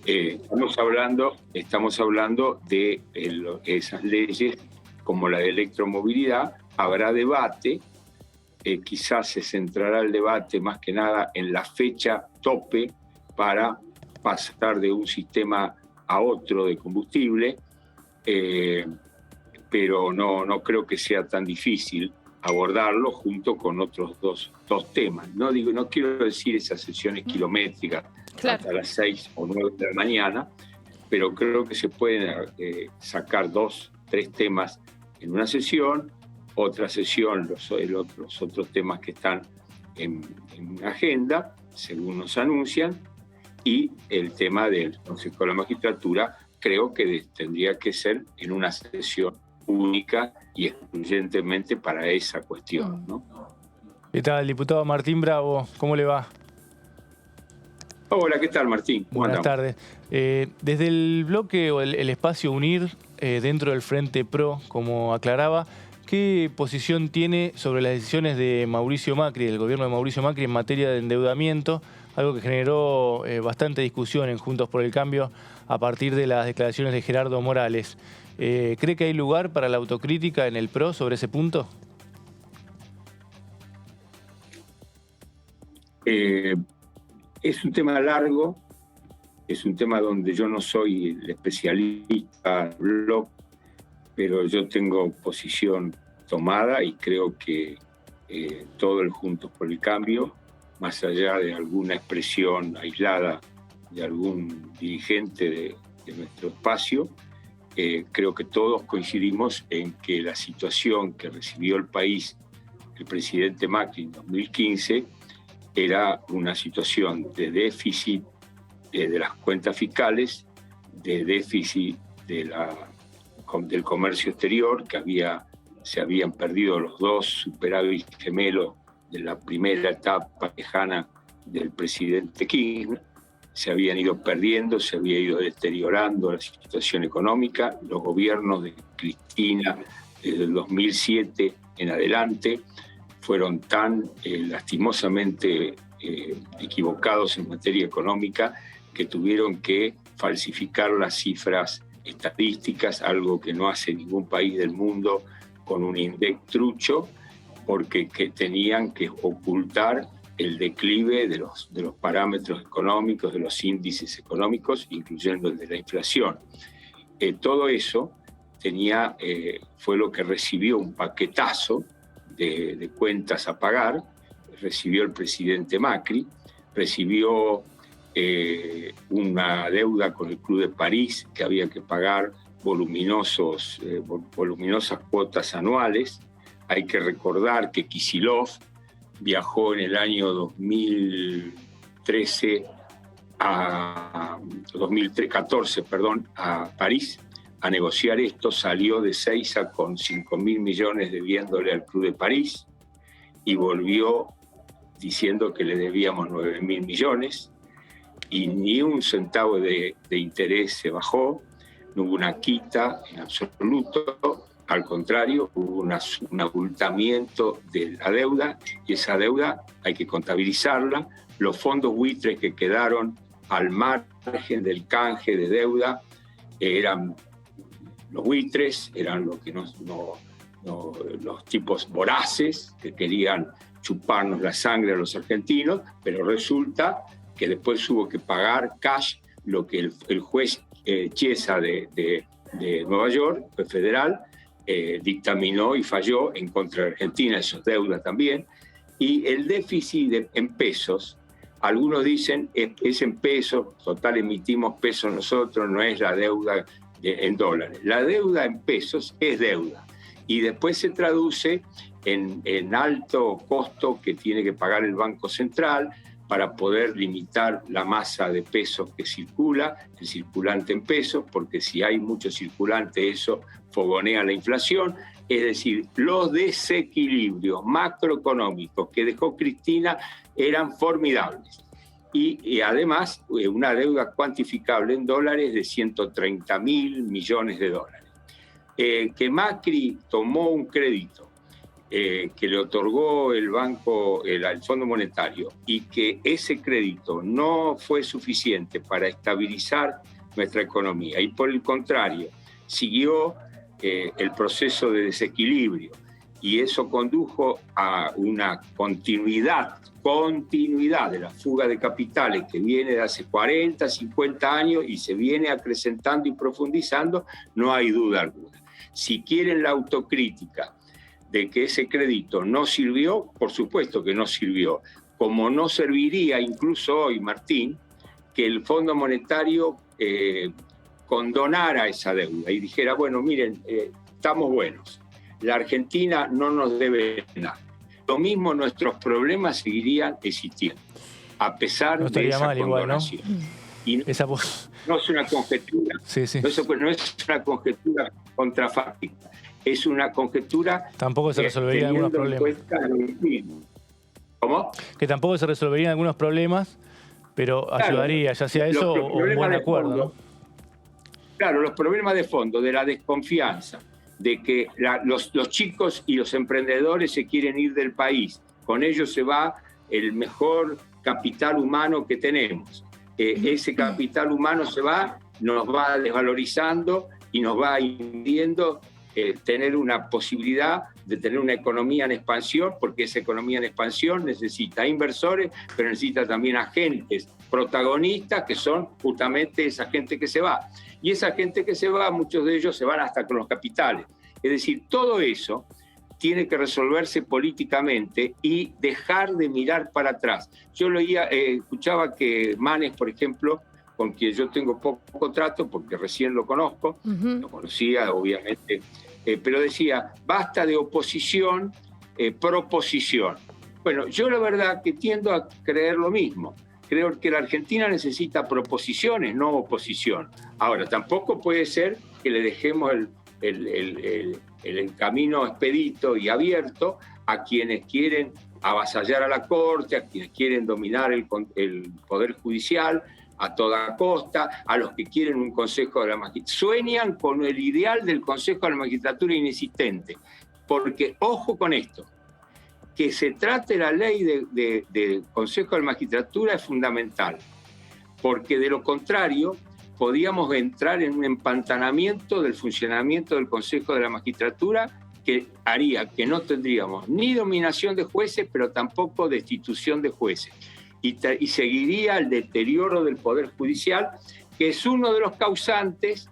Estamos hablando de esas leyes como la de electromovilidad. Habrá debate quizás se centrará el debate más que nada en la fecha tope para pasar de un sistema a otro de combustible, pero no creo que sea tan difícil abordarlo junto con otros dos temas. No quiero decir esas sesiones kilométricas hasta las 6 o 9 de la mañana, pero creo que se pueden sacar 2, 3 temas en una sesión, otra sesión, los otros temas que están en agenda, según nos anuncian, y el tema del Consejo de la Magistratura creo que tendría que ser en una sesión única y excluyentemente para esa cuestión, ¿no? ¿Qué tal, diputado Martín Bravo? ¿Cómo le va? Hola, ¿qué tal, Martín? Buenas tardes. Desde el bloque o el espacio UNIR, dentro del Frente PRO, como aclaraba, ¿qué posición tiene sobre las decisiones de Mauricio Macri, del gobierno de Mauricio Macri en materia de endeudamiento? Algo que generó bastante discusión en Juntos por el Cambio a partir de las declaraciones de Gerardo Morales. ¿Cree que hay lugar para la autocrítica en el PRO sobre ese punto? Es un tema largo, es un tema donde yo no soy el especialista, pero yo tengo posición tomada y creo que todo el Juntos por el Cambio, más allá de alguna expresión aislada de algún dirigente de nuestro espacio, creo que todos coincidimos en que la situación que recibió el país el presidente Macri en 2015 era una situación de déficit de las cuentas fiscales, de déficit del comercio exterior, que se habían perdido los 2 superávit gemelos de la primera etapa lejana del presidente Kirchner, se habían ido perdiendo, se había ido deteriorando la situación económica. Los gobiernos de Cristina desde el 2007 en adelante fueron tan lastimosamente equivocados en materia económica que tuvieron que falsificar las cifras estadísticas, algo que no hace ningún país del mundo con un INDEC trucho, porque tenían que ocultar el declive de los parámetros económicos, de los índices económicos, incluyendo el de la inflación. Todo eso fue lo que recibió un paquetazo de cuentas a pagar, recibió el presidente Macri, recibió una deuda con el Club de París que había que pagar voluminosas cuotas anuales. Hay que recordar que Kicillof viajó en el año 2014 a París a negociar esto, salió de Seiza con 5.000 millones debiéndole al Club de París y volvió diciendo que le debíamos 9.000 millones y ni un centavo de interés se bajó, no hubo una quita en absoluto. Al contrario, hubo un abultamiento de la deuda y esa deuda hay que contabilizarla. Los fondos buitres que quedaron al margen del canje de deuda eran los buitres, eran los tipos voraces que querían chuparnos la sangre a los argentinos, pero resulta que después hubo que pagar cash lo que el juez Chiesa de Nueva York, el federal, dictaminó y falló en contra de Argentina, eso es deuda también, y el déficit en pesos, algunos dicen es en pesos, total emitimos pesos nosotros, no es la deuda en dólares. La deuda en pesos es deuda y después se traduce en alto costo que tiene que pagar el Banco Central para poder limitar la masa de pesos que circula, el circulante en pesos, porque si hay mucho circulante eso fogonea la inflación. Es decir, los desequilibrios macroeconómicos que dejó Cristina eran formidables. Y además una deuda cuantificable en dólares de 130.000 millones de dólares. Que Macri tomó un crédito que le otorgó el Fondo Monetario y que ese crédito no fue suficiente para estabilizar nuestra economía y por el contrario siguió el proceso de desequilibrio y eso condujo a una continuidad de la fuga de capitales que viene de hace 40, 50 años y se viene acrecentando y profundizando, no hay duda alguna. Si quieren la autocrítica de que ese crédito no sirvió, por supuesto que no sirvió, como no serviría incluso hoy, Martín, que el Fondo Monetario condonara esa deuda y dijera, bueno, miren, estamos buenos, la Argentina no nos debe nada. Lo mismo, nuestros problemas seguirían existiendo, a pesar de esa condonación. Y esa voz. No es una conjetura, no es una conjetura contrafáctica, es una conjetura... Tampoco se resolverían algunos problemas. ¿Cómo? Que tampoco se resolverían algunos problemas, pero ayudaría, ya sea eso o un buen acuerdo, ¿no? Claro, los problemas de fondo, de la desconfianza, de que los chicos y los emprendedores se quieren ir del país. Con ellos se va el mejor capital humano que tenemos. Ese capital humano se va, nos va desvalorizando y nos va impidiendo tener una posibilidad de tener una economía en expansión, porque esa economía en expansión necesita inversores, pero necesita también agentes protagonistas, que son justamente esa gente que se va. Y esa gente que se va, muchos de ellos se van hasta con los capitales. Es decir, todo eso tiene que resolverse políticamente y dejar de mirar para atrás. Yo escuchaba que Manes, por ejemplo, con quien yo tengo poco trato, porque recién lo conozco, lo conocía obviamente, pero decía, basta de oposición, proposición. Bueno, yo la verdad que tiendo a creer lo mismo. Creo que la Argentina necesita proposiciones, no oposición. Ahora, tampoco puede ser que le dejemos el camino expedito y abierto a quienes quieren avasallar a la Corte, a quienes quieren dominar el Poder Judicial a toda costa, a los que quieren un Consejo de la Magistratura. Sueñan con el ideal del Consejo de la Magistratura inexistente. Porque, ojo con esto, que se trate la ley de Consejo de la Magistratura es fundamental, porque de lo contrario podíamos entrar en un empantanamiento del funcionamiento del Consejo de la Magistratura que haría que no tendríamos ni dominación de jueces, pero tampoco destitución de jueces. Y seguiría el deterioro del Poder Judicial, que es uno de los causantes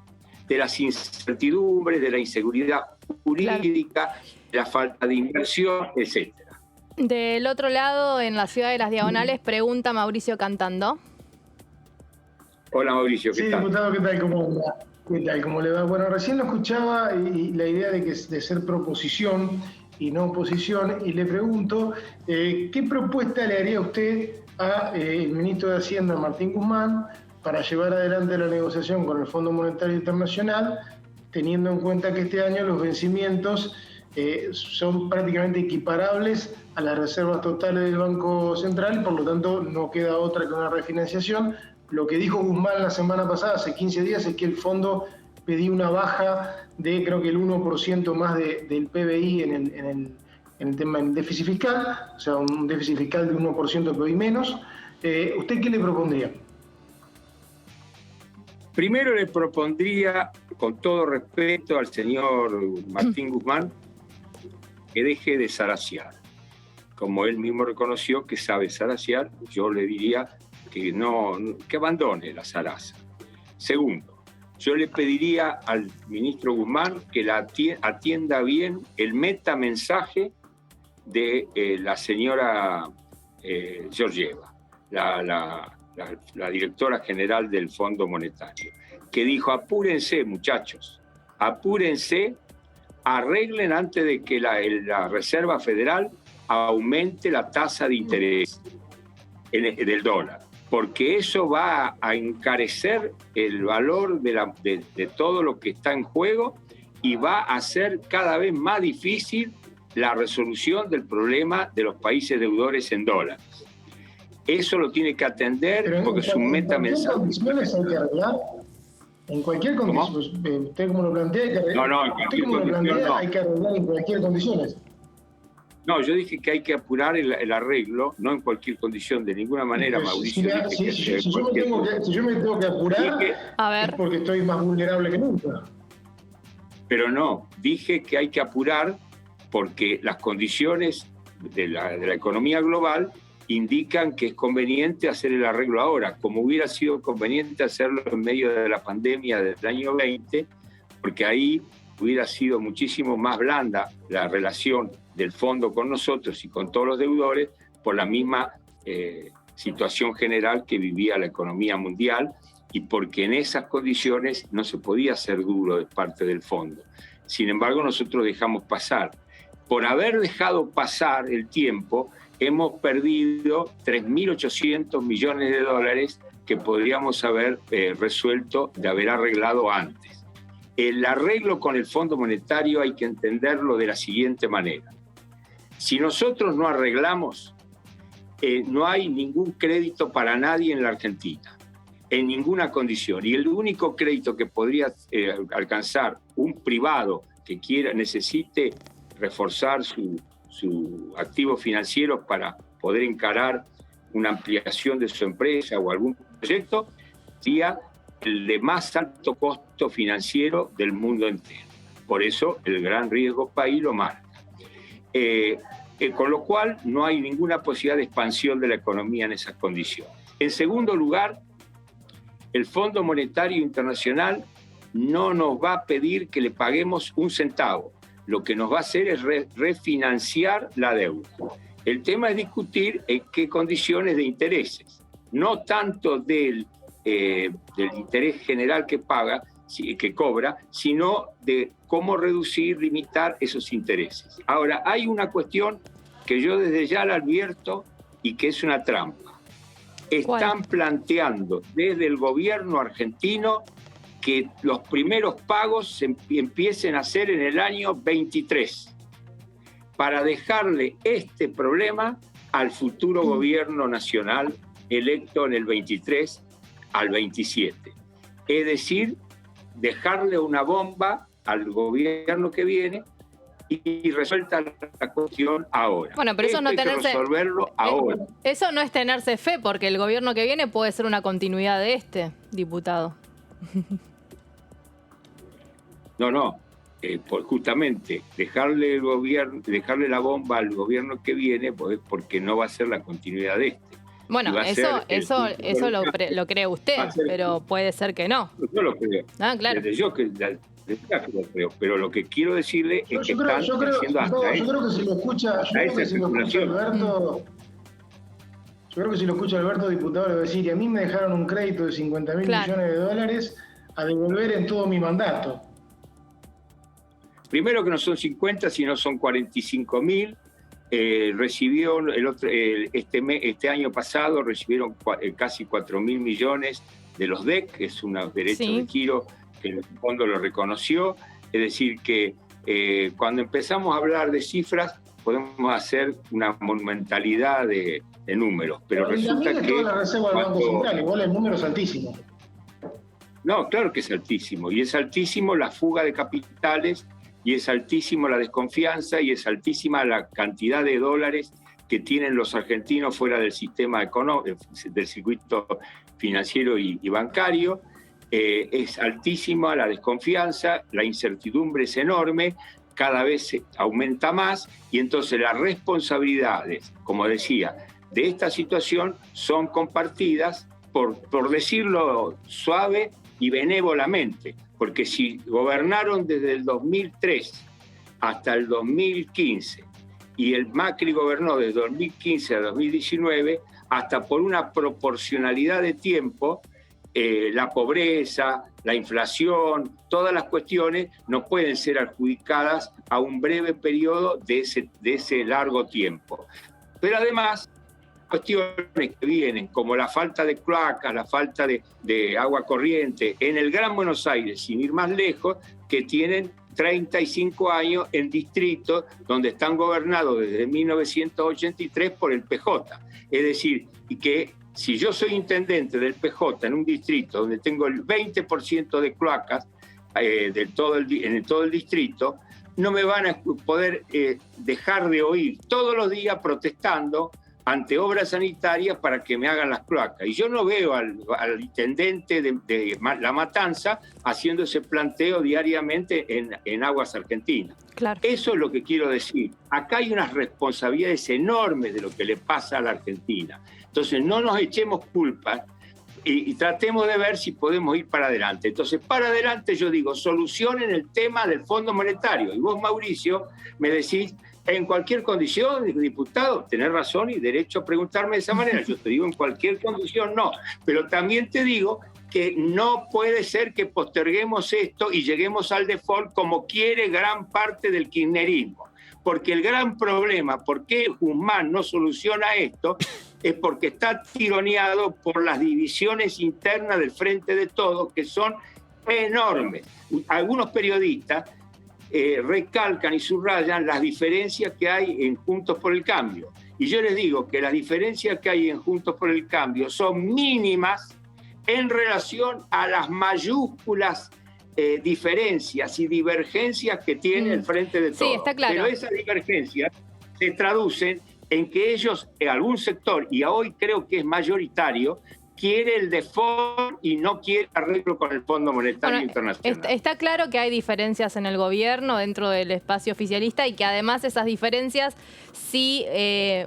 de las incertidumbres, de la inseguridad jurídica, de la falta de inversión, etc. Del otro lado, en la ciudad de Las Diagonales, pregunta Mauricio Cantando. Hola Mauricio, ¿qué tal? Sí, diputado, ¿qué tal? ¿Cómo le va? Bueno, recién lo escuchaba y la idea de ser proposición y no oposición, y le pregunto, ¿qué propuesta le haría usted al ministro de Hacienda, Martín Guzmán, para llevar adelante la negociación con el Fondo Monetario Internacional, teniendo en cuenta que este año los vencimientos son prácticamente equiparables a las reservas totales del Banco Central y por lo tanto no queda otra que una refinanciación? Lo que dijo Guzmán la semana pasada, hace 15 días, es que el fondo pedía una baja de creo que el 1% más del PBI en el tema del déficit fiscal, o sea, un déficit fiscal de 1% de PBI menos. ¿Usted qué le propondría? Primero le propondría, con todo respeto al señor Martín Guzmán, que deje de zarasear. Como él mismo reconoció que sabe zarasear, yo le diría que abandone la zaraza. Segundo, yo le pediría al ministro Guzmán que atienda bien el metamensaje de la señora Georgieva, la directora general del Fondo Monetario, que dijo: apúrense, muchachos, apúrense, arreglen antes de que la Reserva Federal aumente la tasa de interés del dólar, porque eso va a encarecer el valor de todo lo que está en juego y va a hacer cada vez más difícil la resolución del problema de los países deudores en dólares. Eso lo tiene que atender porque es un metamensaje. ¿En cualquier condición? ¿Usted cómo lo plantea? Hay que arreglar en cualquier condición. No, yo dije que hay que apurar el arreglo, no en cualquier condición, de ninguna manera, Mauricio. Si yo me tengo que apurar, es porque estoy más vulnerable que nunca. Pero no, dije que hay que apurar porque las condiciones de la economía global indican que es conveniente hacer el arreglo ahora, como hubiera sido conveniente hacerlo en medio de la pandemia del año 20, porque ahí hubiera sido muchísimo más blanda la relación del fondo con nosotros y con todos los deudores por la misma situación general que vivía la economía mundial y porque en esas condiciones no se podía ser duro de parte del fondo. Sin embargo, nosotros dejamos pasar. Por haber dejado pasar el tiempo, hemos perdido 3.800 millones de dólares que podríamos haber resuelto de haber arreglado antes. El arreglo con el Fondo Monetario hay que entenderlo de la siguiente manera. Si nosotros no arreglamos, no hay ningún crédito para nadie en la Argentina, en ninguna condición. Y el único crédito que podría alcanzar un privado que necesite reforzar su activo financiero para poder encarar una ampliación de su empresa o algún proyecto, sería el de más alto costo financiero del mundo entero. Por eso el gran riesgo país lo marca. Con lo cual no hay ninguna posibilidad de expansión de la economía en esas condiciones. En segundo lugar, el Fondo Monetario Internacional no nos va a pedir que le paguemos un centavo. Lo que nos va a hacer es refinanciar la deuda. El tema es discutir en qué condiciones de intereses, no tanto del interés general que cobra, sino de cómo reducir, limitar esos intereses. Ahora, hay una cuestión que yo desde ya la advierto y que es una trampa. Están planteando desde el gobierno argentino que los primeros pagos se empiecen a hacer en el año 23 para dejarle este problema al futuro gobierno nacional electo en el 23 al 27. Es decir, dejarle una bomba al gobierno que viene y resuelta la cuestión ahora. Bueno, pero eso no hay que resolverlo ahora. Eso no es tenerse fe, porque el gobierno que viene puede ser una continuidad de este, diputado. No, justamente dejarle la bomba al gobierno que viene, pues, porque no va a ser la continuidad de este. Bueno, eso lo cree usted, pero puede ser que no. Yo lo creo. Ah, claro. Desde yo que lo creo, pero lo que quiero decirle es que están haciendo hasta yo creo que si lo escucha, Alberto, yo creo que si lo escucha Alberto, diputado, le va a decir, y a mí me dejaron un crédito de 50.000 millones de dólares a devolver en todo mi mandato. Primero que no son 50, sino son 45.000. Recibió este año pasado recibieron casi 4.000 millones de los DEC, que es un derecho de giro que el fondo lo reconoció. Es decir, que cuando empezamos a hablar de cifras podemos hacer una monumentalidad de números, pero resulta que la reserva del Banco Central, igual el número es altísimo. No, claro que es altísimo, y es altísimo la fuga de capitales, y es altísimo la desconfianza, y es altísima la cantidad de dólares que tienen los argentinos fuera del sistema económico, del circuito financiero y bancario. Es altísima la desconfianza, la incertidumbre es enorme, cada vez aumenta más, y entonces las responsabilidades, como decía, de esta situación son compartidas, por decirlo suave y benévolamente, porque si gobernaron desde el 2003 hasta el 2015 y el Macri gobernó desde 2015 a 2019, hasta por una proporcionalidad de tiempo, la pobreza, la inflación, todas las cuestiones no pueden ser adjudicadas a un breve periodo de ese largo tiempo. Pero además, cuestiones que vienen, como la falta de cloacas, la falta de agua corriente, en el Gran Buenos Aires, sin ir más lejos, que tienen 35 años en distritos donde están gobernados desde 1983 por el PJ. Es decir, y que si yo soy intendente del PJ en un distrito donde tengo el 20% de cloacas en todo el distrito, no me van a poder dejar de oír todos los días protestando ante obras sanitarias para que me hagan las cloacas. Y yo no veo al intendente de La Matanza haciendo ese planteo diariamente en Aguas Argentinas. Claro. Eso es lo que quiero decir. Acá hay unas responsabilidades enormes de lo que le pasa a la Argentina. Entonces no nos echemos culpas y tratemos de ver si podemos ir para adelante. Entonces, para adelante yo digo, solucionen el tema del Fondo Monetario. Y vos, Mauricio, me decís, en cualquier condición, diputado, tenés razón y derecho a preguntarme de esa manera. Yo te digo, en cualquier condición no. Pero también te digo que no puede ser que posterguemos esto y lleguemos al default como quiere gran parte del kirchnerismo. Porque el gran problema, ¿por qué Guzmán no soluciona esto? Es porque está tironeado por las divisiones internas del Frente de Todos, que son enormes. Algunos periodistas recalcan y subrayan las diferencias que hay en Juntos por el Cambio. Y yo les digo que las diferencias que hay en Juntos por el Cambio son mínimas en relación a las mayúsculas diferencias y divergencias que tiene el Frente de Todos. Sí, está claro. Pero esas divergencias se traducen en que ellos, en algún sector, y hoy creo que es mayoritario, quiere el default y no quiere arreglo con el Fondo Monetario Internacional. Está claro que hay diferencias en el gobierno dentro del espacio oficialista y que además esas diferencias sí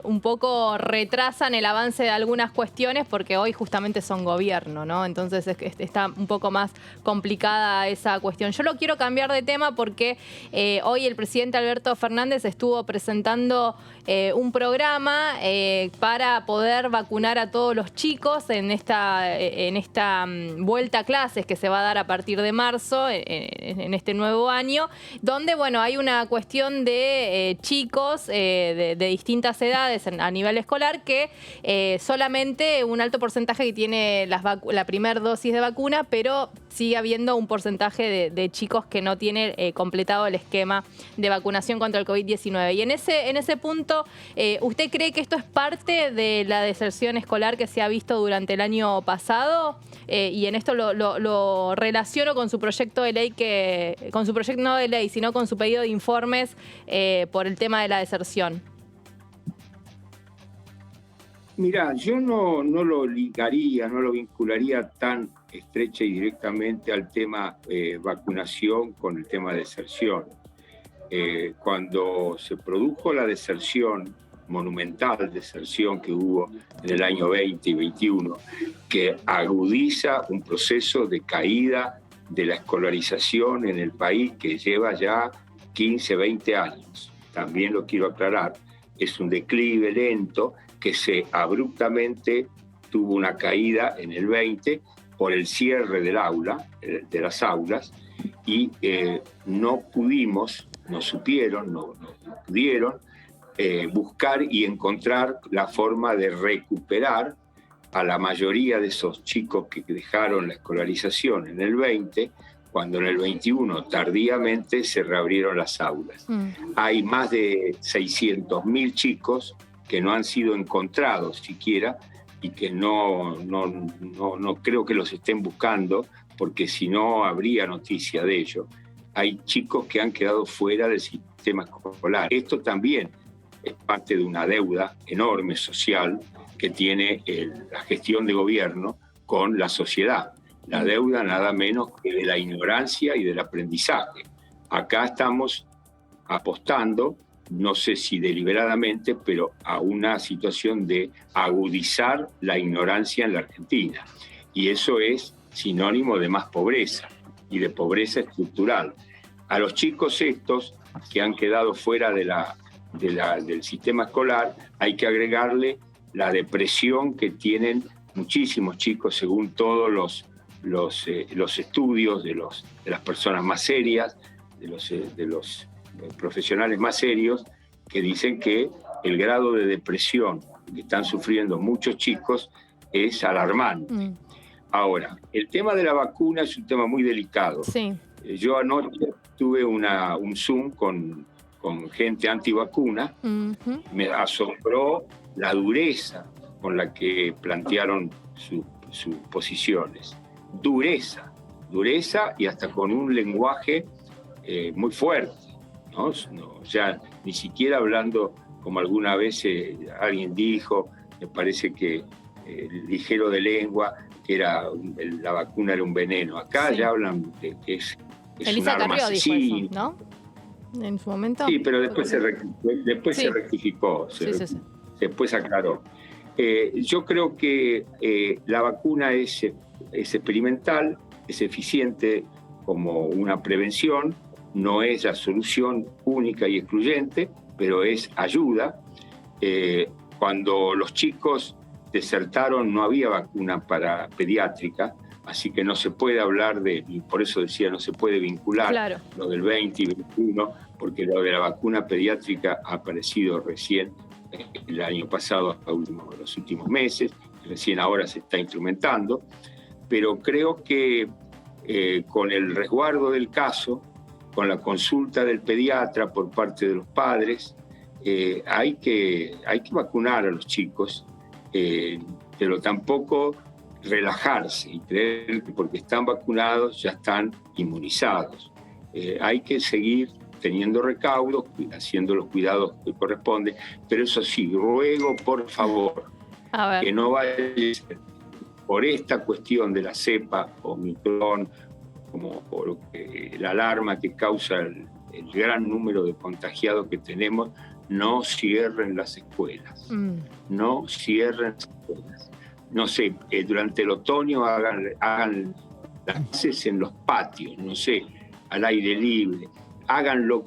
un poco retrasan el avance de algunas cuestiones porque hoy justamente son gobierno, ¿no? Entonces está un poco más complicada esa cuestión. Yo lo quiero cambiar de tema porque hoy el presidente Alberto Fernández estuvo presentando un programa para poder vacunar a todos los chicos en esta vuelta a clases que se va a dar a partir de marzo, en este nuevo año, donde, bueno, hay una cuestión de chicos de distintas edades a nivel escolar que solamente un alto porcentaje que tiene la primera dosis de vacuna, pero sigue habiendo un porcentaje de chicos que no tiene completado el esquema de vacunación contra el COVID-19. Y en ese punto, ¿usted cree que esto es parte de la deserción escolar que se ha visto durante el año pasado? Y en esto lo relaciono con su proyecto de ley, con su proyecto no de ley, sino con su pedido de informes por el tema de la deserción. Mirá, yo no lo ligaría, no lo vincularía tan estrecha y directamente al tema vacunación con el tema deserción. Cuando se produjo la deserción, monumental deserción que hubo en el año 20 y 21, que agudiza un proceso de caída de la escolarización en el país que lleva ya 15, 20 años. También lo quiero aclarar, es un declive lento que se tuvo una caída en el 20 por el cierre del aula, de las aulas, y no pudieron buscar y encontrar la forma de recuperar a la mayoría de esos chicos que dejaron la escolarización en el 20, cuando en el 21 tardíamente se reabrieron las aulas. Hay más de 600.000 chicos que no han sido encontrados siquiera y que no creo que los estén buscando, porque si no habría noticia de ello. Hay chicos que han quedado fuera del sistema escolar. Esto también es parte de una deuda enorme social que tiene la gestión de gobierno con la sociedad. La deuda nada menos que de la ignorancia y del aprendizaje. Acá estamos apostando, no sé si deliberadamente, pero a una situación de agudizar la ignorancia en la Argentina. Y eso es sinónimo de más pobreza y de pobreza estructural. A los chicos estos que han quedado fuera del sistema escolar hay que agregarle la depresión que tienen muchísimos chicos según todos los estudios de las personas más serias, de los profesionales más serios, que dicen que el grado de depresión que están sufriendo muchos chicos es alarmante. Ahora, el tema de la vacuna es un tema muy delicado. Sí. Yo anoche tuve un Zoom con gente antivacuna. Me asombró la dureza con la que plantearon sus posiciones. Dureza y hasta con un lenguaje muy fuerte, ¿no? Ya ni siquiera hablando como alguna vez alguien dijo, me parece que ligero de lengua, que la vacuna era un veneno. Acá ya hablan de que es Elisa un arma Carrió dijo asesina. eso, ¿no? en su momento. Sí, pero después se rectificó, después aclaró. Yo creo que la vacuna es experimental, es eficiente como una prevención, no es la solución única y excluyente, pero es ayuda. Cuando los chicos desertaron no había vacuna para pediátrica, así que no se puede hablar y por eso decía, no se puede vincular lo del 20 y 21, porque lo de la vacuna pediátrica ha aparecido recién el año pasado, los últimos meses, recién ahora se está instrumentando, pero creo que con el resguardo del caso, con la consulta del pediatra por parte de los padres, hay que vacunar a los chicos, pero tampoco relajarse y creer que porque están vacunados ya están inmunizados. Hay que seguir teniendo recaudos, haciendo los cuidados que corresponden, pero eso sí, ruego por favor que no vaya por esta cuestión de la cepa Omicron, como por la alarma que causa el gran número de contagiados que tenemos, no cierren las escuelas. No cierren las escuelas. No sé, durante el otoño hagan las clases en los patios, no sé, al aire libre. Hagan lo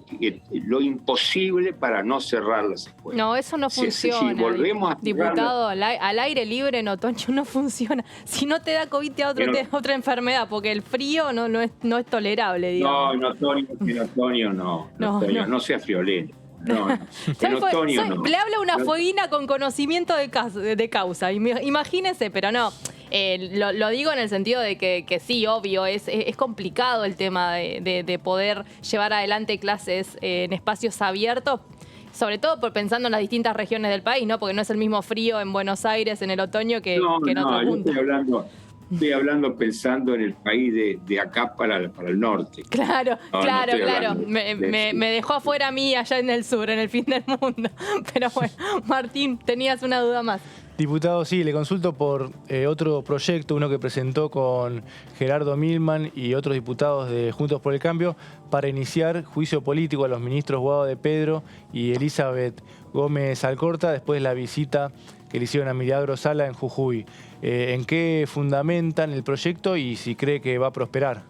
imposible para no cerrar las escuelas. No, eso no funciona. Si volvemos diputado, al aire libre en otoño no funciona. Si no te da COVID, te da otra enfermedad, porque el frío no es tolerable, digamos. No, en otoño no sea friolento. No. En otoño no. Le habla una fueguina con conocimiento de causa. Imagínese, pero no. Lo digo en el sentido de que sí, obvio, es complicado el tema de poder llevar adelante clases en espacios abiertos, sobre todo pensando en las distintas regiones del país, ¿no? Porque no es el mismo frío en Buenos Aires en el otoño que en otro punto. Estoy hablando pensando en el país de acá para el norte. Claro. Me dejó afuera a mí allá en el sur, en el fin del mundo. Pero bueno, Martín, tenías una duda más. Diputado, sí, le consulto por otro proyecto, uno que presentó con Gerardo Milman y otros diputados de Juntos por el Cambio, para iniciar juicio político a los ministros Guado de Pedro y Elizabeth Gómez Alcorta después de la visita que le hicieron a Milagro Sala en Jujuy. ¿En qué fundamentan el proyecto y si cree que va a prosperar?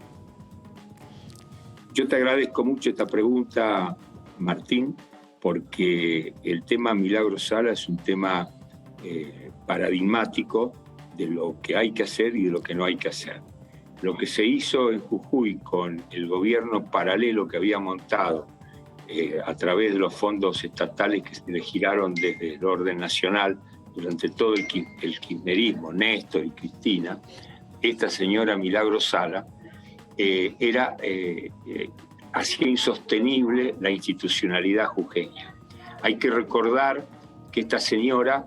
Yo te agradezco mucho esta pregunta, Martín, porque el tema Milagro Sala es un tema paradigmático de lo que hay que hacer y de lo que no hay que hacer. Lo que se hizo en Jujuy con el gobierno paralelo que había montado a través de los fondos estatales que se le giraron desde el orden nacional durante todo el kirchnerismo, Néstor y Cristina, esta señora Milagro Sala hacía insostenible la institucionalidad jujeña. Hay que recordar que esta señora,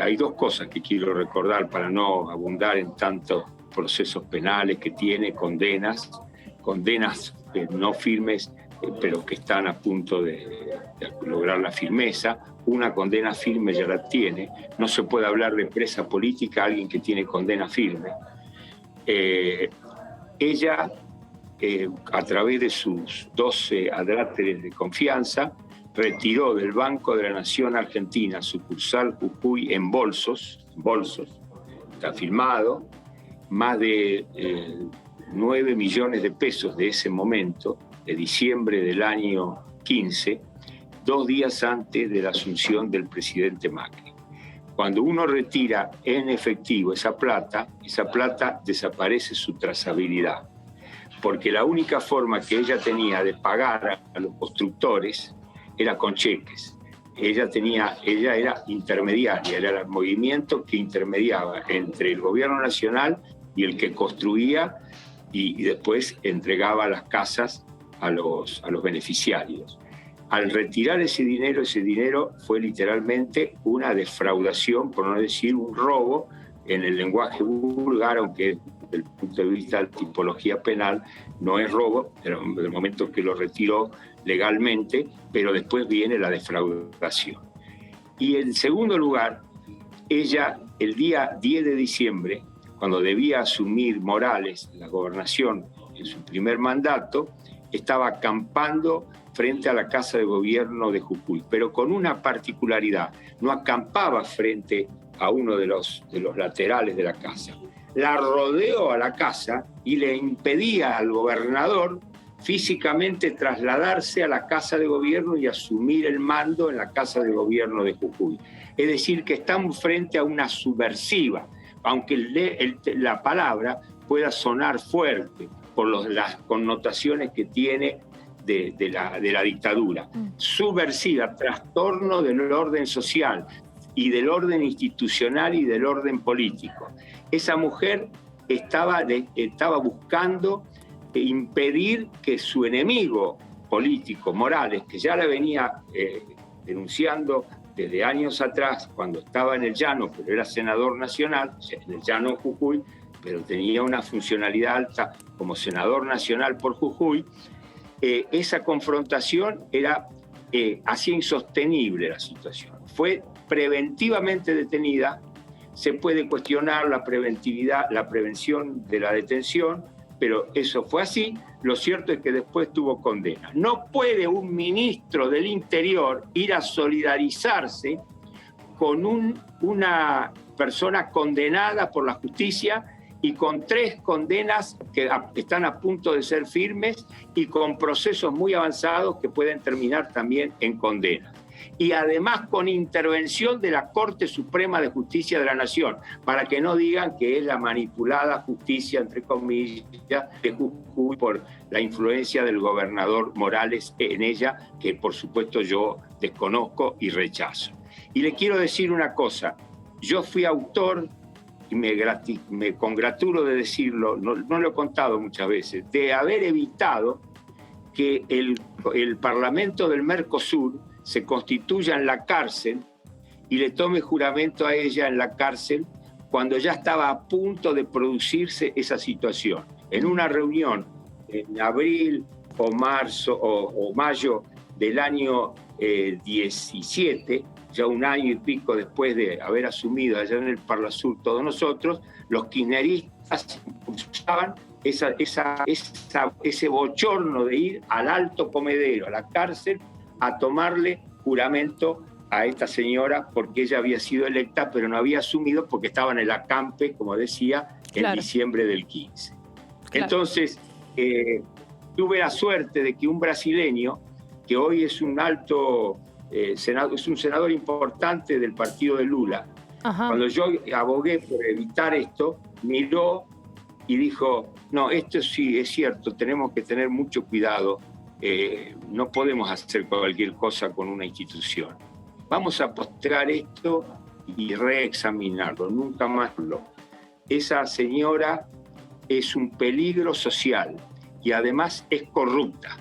hay dos cosas que quiero recordar para no abundar en tantos procesos penales que tiene, condenas no firmes, pero que están a punto de lograr la firmeza. Una condena firme ya la tiene. No se puede hablar de presa política a alguien que tiene condena firme. Ella, a través de sus 12 adráteres de confianza, retiró del Banco de la Nación Argentina, sucursal Jujuy, en bolsos, está filmado, más de 9 millones de pesos de ese momento, de diciembre del año 15, 2 días antes de la asunción del presidente Macri. Cuando uno retira en efectivo esa plata desaparece su trazabilidad, porque la única forma que ella tenía de pagar a los constructores era con cheques. Ella era intermediaria, era el movimiento que intermediaba entre el gobierno nacional y el que construía y después entregaba las casas a los beneficiarios. Al retirar ese dinero fue literalmente una defraudación, por no decir un robo, en el lenguaje vulgar, aunque desde el punto de vista de la tipología penal no es robo, pero en el momento que lo retiró legalmente, pero después viene la defraudación. Y en segundo lugar, ella el día 10 de diciembre, cuando debía asumir Morales la gobernación en su primer mandato, estaba acampando frente a la Casa de Gobierno de Jujuy, pero con una particularidad: no acampaba frente a uno de los laterales de la casa. La rodeó a la casa y le impedía al gobernador físicamente trasladarse a la Casa de Gobierno y asumir el mando en la Casa de Gobierno de Jujuy. Es decir, que estamos frente a una subversiva, aunque la palabra pueda sonar fuerte por las connotaciones que tiene de la dictadura. Subversiva, trastorno del orden social y del orden institucional y del orden político. Esa mujer estaba buscando impedir que su enemigo político, Morales, que ya la venía denunciando desde años atrás, cuando estaba en el llano, pero era senador nacional, en el llano Jujuy, pero tenía una funcionalidad alta como senador nacional por Jujuy, esa confrontación hacía insostenible la situación. Fue preventivamente detenida. Se puede cuestionar la prevención de la detención, pero eso fue así. Lo cierto es que después tuvo condena. No puede un ministro del Interior ir a solidarizarse con una persona condenada por la justicia y con 3 condenas que están a punto de ser firmes y con procesos muy avanzados que pueden terminar también en condena. Y además con intervención de la Corte Suprema de Justicia de la Nación, para que no digan que es la manipulada justicia, entre comillas, de Jujuy por la influencia del gobernador Morales en ella, que por supuesto yo desconozco y rechazo. Y le quiero decir una cosa: yo fui autor, y me congratulo de decirlo, no lo he contado muchas veces, de haber evitado que el Parlamento del Mercosur se constituya en la cárcel y le tome juramento a ella en la cárcel cuando ya estaba a punto de producirse esa situación. En una reunión en abril o marzo o mayo del año 17, ya un año y pico después de haber asumido allá en el Parlasur todos nosotros, los kirchneristas usaban ese bochorno de ir al Alto Comedero, a la cárcel, a tomarle juramento a esta señora porque ella había sido electa, pero no había asumido porque estaba en el acampe, como decía, en diciembre del 15. Claro. Entonces, tuve la suerte de que un brasileño, que hoy es un alto es un senador importante del partido de Lula, cuando yo abogué por evitar esto, miró y dijo: no, esto sí es cierto, tenemos que tener mucho cuidado. No podemos hacer cualquier cosa con una institución. Vamos a postergar esto y reexaminarlo, nunca más lo. Esa señora es un peligro social y además es corrupta.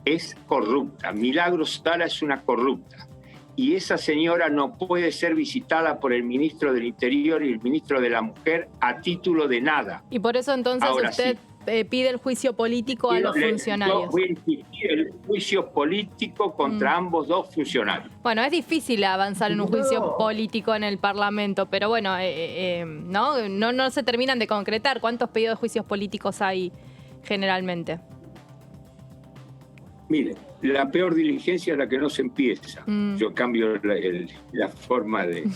Es corrupta. Milagros Sala es una corrupta. Y esa señora no puede ser visitada por el ministro del Interior y el ministro de la Mujer a título de nada. Y por eso entonces ahora usted... sí. Pide el juicio político a los funcionarios. Yo voy a insistir el juicio político contra ambos dos funcionarios. Bueno, es difícil avanzar en un juicio político en el Parlamento, pero bueno, no se terminan de concretar. ¿Cuántos pedidos de juicios políticos hay generalmente? Mire, la peor diligencia es la que no se empieza. Yo cambio la forma de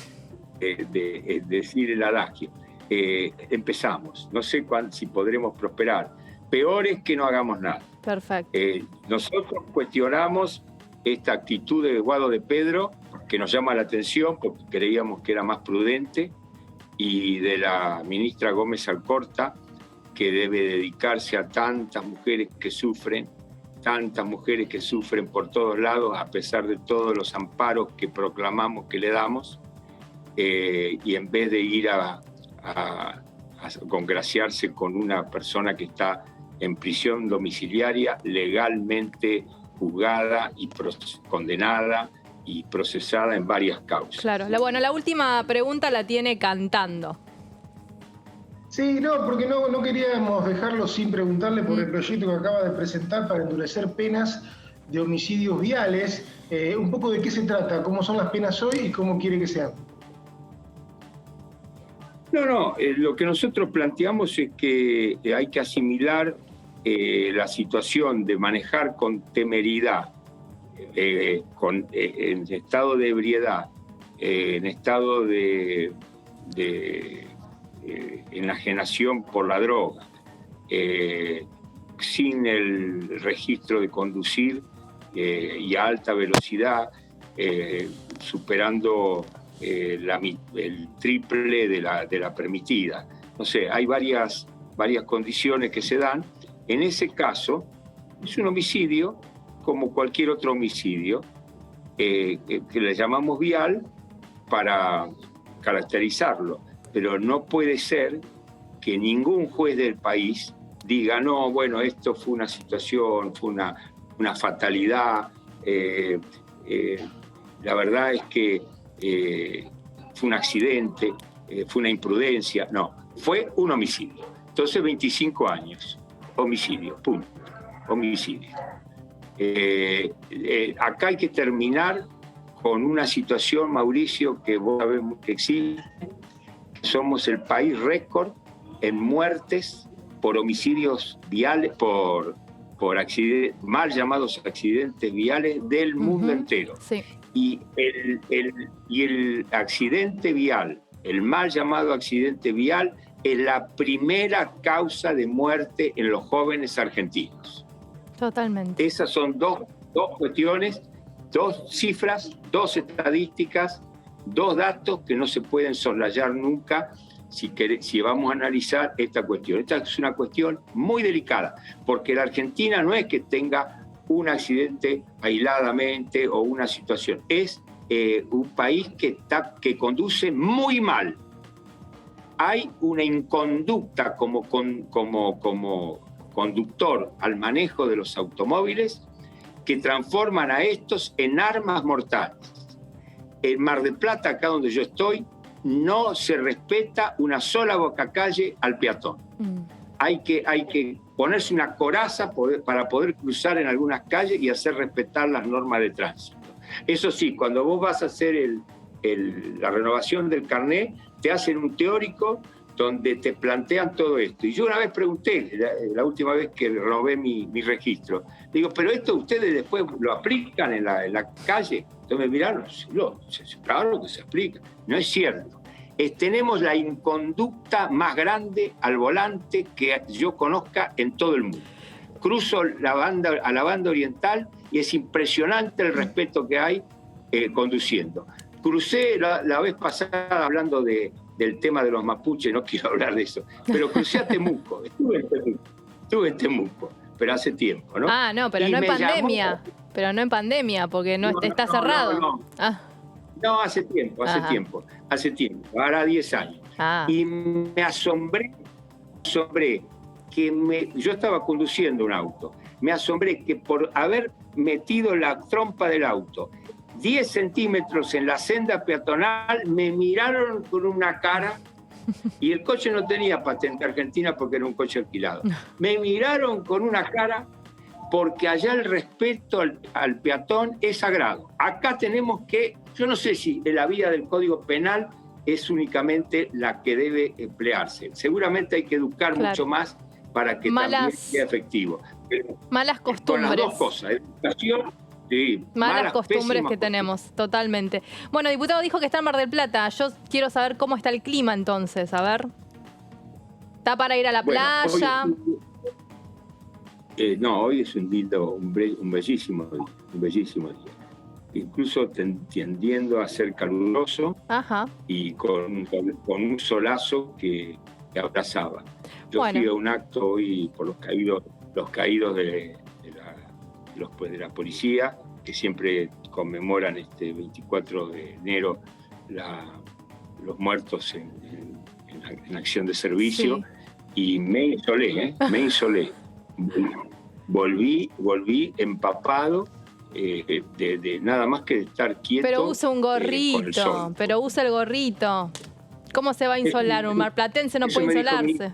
decir el adagio. Empezamos, no sé si podremos prosperar. Peor es que no hagamos nada. Perfecto. Nosotros cuestionamos esta actitud de Guado de Pedro, que nos llama la atención porque creíamos que era más prudente, y de la ministra Gómez Alcorta, que debe dedicarse a tantas mujeres que sufren por todos lados, a pesar de todos los amparos que proclamamos que le damos, y en vez de ir a congraciarse con una persona que está en prisión domiciliaria, legalmente juzgada y condenada y procesada en varias causas. Claro. Bueno, la última pregunta la tiene cantando. Sí, no, porque no queríamos dejarlo sin preguntarle por el proyecto que acaba de presentar para endurecer penas de homicidios viales. Un poco de qué se trata, cómo son las penas hoy y cómo quiere que sean. No, lo que nosotros planteamos es que hay que asimilar la situación de manejar con temeridad, en estado de ebriedad, en estado de enajenación por la droga, sin el registro de conducir y a alta velocidad, superando el triple de la permitida. No sé, hay varias condiciones que se dan. En ese caso, es un homicidio como cualquier otro homicidio, que le llamamos vial para caracterizarlo, pero no puede ser que ningún juez del país diga, no, bueno, esto fue una situación, fue una fatalidad, la verdad es que fue un accidente, fue una imprudencia. No, fue un homicidio. Entonces, 25 años, homicidio, punto, homicidio. Acá hay que terminar con una situación, Mauricio, que vos sabés que existe. Somos el país récord en muertes por homicidios viales, por mal llamados accidentes viales del mundo entero. Sí. Y el accidente vial, el mal llamado accidente vial, es la primera causa de muerte en los jóvenes argentinos. Totalmente. Esas son dos cuestiones, dos cifras, dos estadísticas, dos datos que no se pueden soslayar nunca si vamos a analizar esta cuestión. Esta es una cuestión muy delicada, porque la Argentina no es que tenga un accidente aisladamente o una situación, es un país que conduce muy mal. Hay una inconducta como conductor al manejo de los automóviles que transforman a estos en armas mortales. En Mar del Plata, acá donde yo estoy, no se respeta una sola bocacalle al peatón. Hay que ponerse una coraza para poder cruzar en algunas calles y hacer respetar las normas de tránsito. Eso sí, cuando vos vas a hacer la renovación del carnet, te hacen un teórico donde te plantean todo esto. Y yo una vez pregunté, la última vez que renové mi registro, digo, ¿pero esto ustedes después lo aplican en la calle? Entonces me miraron, claro que se aplica. No es cierto. Tenemos la inconducta más grande al volante que yo conozca en todo el mundo. Cruzo a la banda oriental y es impresionante el respeto que hay conduciendo. Crucé la vez pasada hablando del tema de los mapuches, no quiero hablar de eso, pero crucé a Temuco, estuve en Temuco, pero hace tiempo, ¿no? Ah, no, pero no en pandemia, porque no está cerrado. No, hace tiempo, ahora 10 años. Y me asombré que yo estaba conduciendo un auto, me asombré que por haber metido la trompa del auto 10 centímetros en la senda peatonal, me miraron con una cara, y el coche no tenía patente argentina porque era un coche alquilado. Me miraron con una cara porque allá el respeto al peatón es sagrado. Acá tenemos que, yo no sé si la vía del Código Penal es únicamente la que debe emplearse. Seguramente hay que educar mucho más para que también sea efectivo. Pero malas costumbres. Con las dos cosas, educación. Sí, malas costumbres que tenemos, totalmente. Bueno, diputado dijo que está en Mar del Plata. Yo quiero saber cómo está el clima entonces, a ver. ¿Está para ir a la playa? Hoy es un bellísimo día. Incluso tendiendo a ser caluroso. Ajá. Y con un solazo que abrazaba. Yo fui a un acto hoy por los caídos de la policía, que siempre conmemoran este 24 de enero los muertos en acción de servicio, y me insolé. Volví empapado de nada más que de estar quieto. Pero usa un gorrito, usa el gorrito. ¿Cómo se va a insolar? Un marplatense no puede insolarse.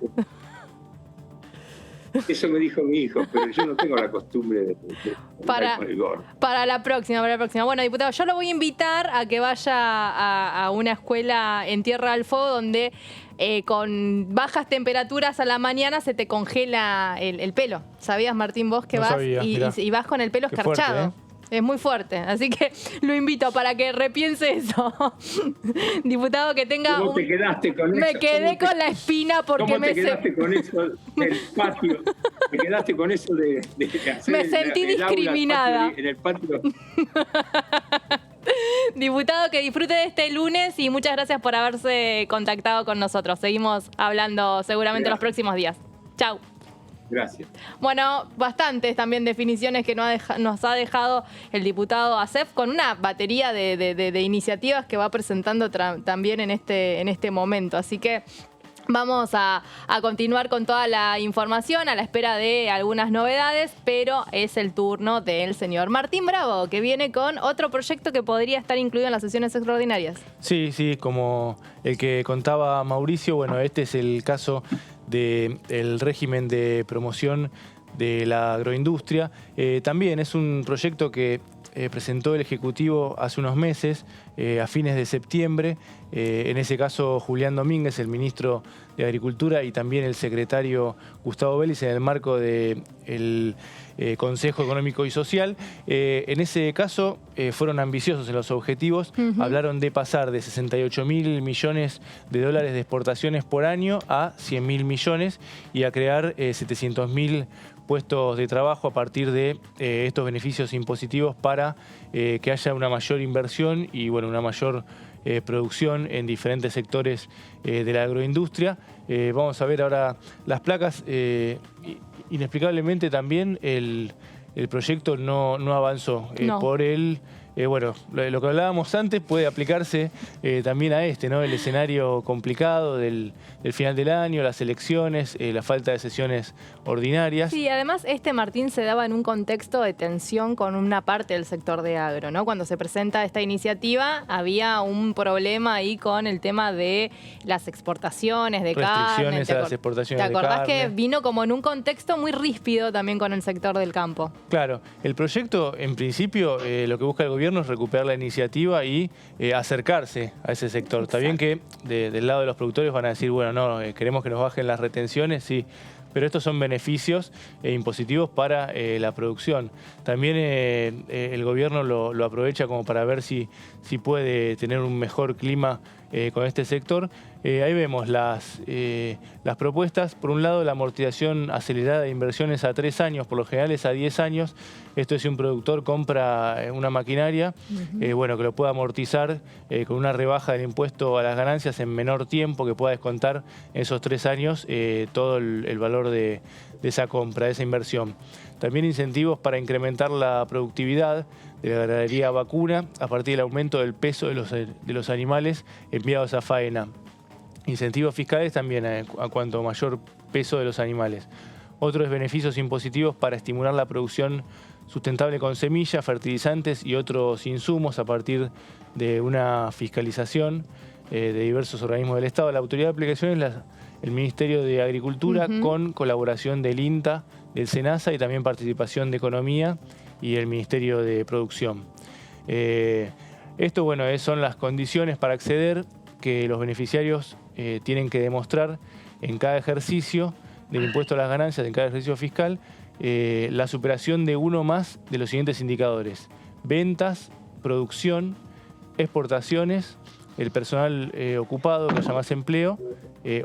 Eso me dijo mi hijo, pero yo no tengo la costumbre de con el gorro. Para la próxima. Bueno, diputado, yo lo voy a invitar a que vaya a una escuela en Tierra del Fuego donde con bajas temperaturas a la mañana se te congela el pelo. ¿Sabías, Martín, vos que No vas sabía, y vas con el pelo Qué escarchado? fuerte, Es muy fuerte, así que lo invito para que repiense eso. Diputado, que tenga ¿Cómo te quedaste con Me eso? quedé con la espina porque ¿Cómo te quedaste con eso del patio? ¿Te quedaste con eso de hacer Me sentí el aula discriminada. en el patio? Diputado, que disfrute de este lunes y muchas gracias por haberse contactado con nosotros. Seguimos hablando seguramente los próximos días. Chau. Gracias. Bueno, bastantes también definiciones que nos ha dejado el diputado Acef con una batería de iniciativas que va presentando también en este momento. Así que vamos a continuar con toda la información a la espera de algunas novedades, pero es el turno del señor Martín Bravo, que viene con otro proyecto que podría estar incluido en las sesiones extraordinarias. Sí, como el que contaba Mauricio, bueno, este es el caso del régimen de promoción de la agroindustria. También es un proyecto que presentó el Ejecutivo hace unos meses, a fines de septiembre. En ese caso, Julián Domínguez, el ministro de Agricultura, y también el secretario Gustavo Vélez, en el marco del Consejo Económico y Social. En ese caso fueron ambiciosos en los objetivos. Hablaron de pasar de 68.000 millones de dólares de exportaciones por año a 100.000 millones y a crear 700.000 puestos de trabajo a partir de estos beneficios impositivos para que haya una mayor inversión y bueno, una mayor producción en diferentes sectores de la agroindustria. Vamos a ver ahora las placas. Inexplicablemente también el proyecto no avanzó. Por bueno, lo que hablábamos antes puede aplicarse también a ¿no? El escenario complicado del final del año, las elecciones, la falta de sesiones ordinarias. Sí, además Martín, se daba en un contexto de tensión con una parte del sector de agro, ¿no? Cuando se presenta esta iniciativa había un problema ahí con el tema de las exportaciones de carne. Restricciones a las exportaciones de carne. ¿Te acordás que vino como en un contexto muy ríspido también con el sector del campo? Claro, el proyecto en principio lo que busca el gobierno es recuperar la iniciativa y acercarse a ese sector. Está bien que del lado de los productores van a decir, bueno, no, queremos que nos bajen las retenciones, sí, pero estos son beneficios impositivos para la producción. También el gobierno lo aprovecha como para ver si puede tener un mejor clima con este sector. Ahí vemos las propuestas. Por un lado, la amortización acelerada de inversiones a 3 años, por lo general es a 10 años. Esto es si un productor compra una maquinaria, bueno, que lo pueda amortizar con una rebaja del impuesto a las ganancias en menor tiempo, que pueda descontar en esos 3 años todo el valor de esa compra, de esa inversión. También incentivos para incrementar la productividad de la ganadería vacuna a partir del aumento del peso de los animales enviados a faena. Incentivos fiscales también a cuanto mayor peso de los animales. Otros beneficios impositivos para estimular la producción sustentable con semillas, fertilizantes y otros insumos a partir de una fiscalización de diversos organismos del Estado. La autoridad de aplicación es el Ministerio de Agricultura con colaboración del INTA, del SENASA y también participación de Economía y el Ministerio de Producción. Esto, bueno, son las condiciones para acceder que los beneficiarios tienen que demostrar en cada ejercicio del impuesto a las ganancias, en cada ejercicio fiscal, la superación de uno más de los siguientes indicadores: ventas, producción, exportaciones, el personal ocupado, que haya más empleo,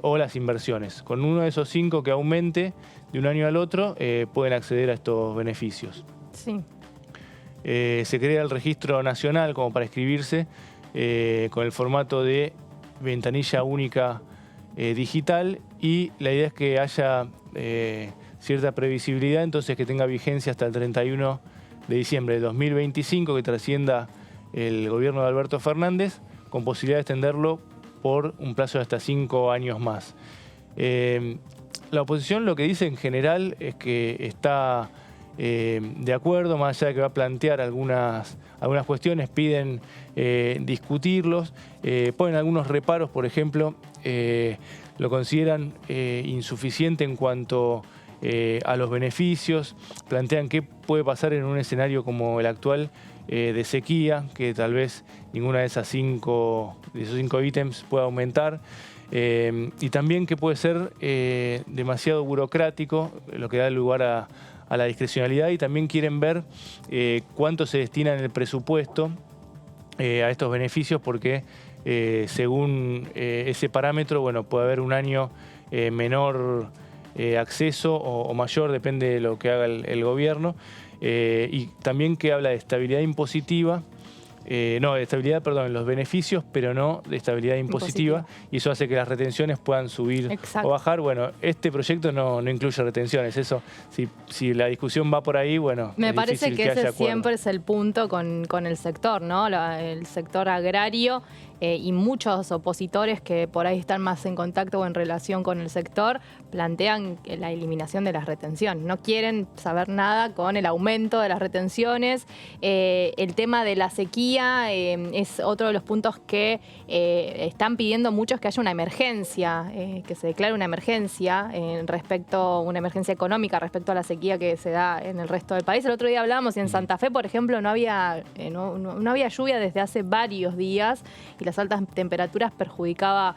o las inversiones. Con uno de esos 5 que aumente de un año al otro, pueden acceder a estos beneficios. Sí. Se crea el registro nacional como para inscribirse con el formato de ventanilla única digital, y la idea es que haya cierta previsibilidad, entonces que tenga vigencia hasta el 31 de diciembre de 2025, que trascienda el gobierno de Alberto Fernández, con posibilidad de extenderlo por un plazo de hasta 5 años más. La oposición lo que dice en general es que está de acuerdo, más allá de que va a plantear algunas cuestiones, piden discutirlos, ponen algunos reparos. Por ejemplo, lo consideran insuficiente en cuanto a los beneficios, plantean qué puede pasar en un escenario como el actual de sequía, que tal vez ninguna de esos 5 ítems pueda aumentar. Y también que puede ser demasiado burocrático, lo que da lugar a la discrecionalidad, y también quieren ver cuánto se destina en el presupuesto a estos beneficios, porque según ese parámetro, bueno, puede haber un año menor acceso o mayor, depende de lo que haga el gobierno, y también que habla de estabilidad impositiva, de estabilidad, perdón, en los beneficios, pero no de estabilidad impositiva, y eso hace que las retenciones puedan subir o bajar. Bueno, este proyecto no incluye retenciones, eso, si la discusión va por ahí, bueno, me parece que ese acuerdo. Siempre es el punto con el sector, ¿no? El sector agrario y muchos opositores que por ahí están más en contacto o en relación con el sector plantean la eliminación de las retenciones. No quieren saber nada con el aumento de las retenciones. El tema de la sequía es otro de los puntos que están pidiendo muchos, que haya una emergencia, que se declare una emergencia una emergencia económica respecto a la sequía que se da en el resto del país. El otro día hablábamos y en Santa Fe, por ejemplo, no había lluvia desde hace varios días, y las altas temperaturas perjudicaba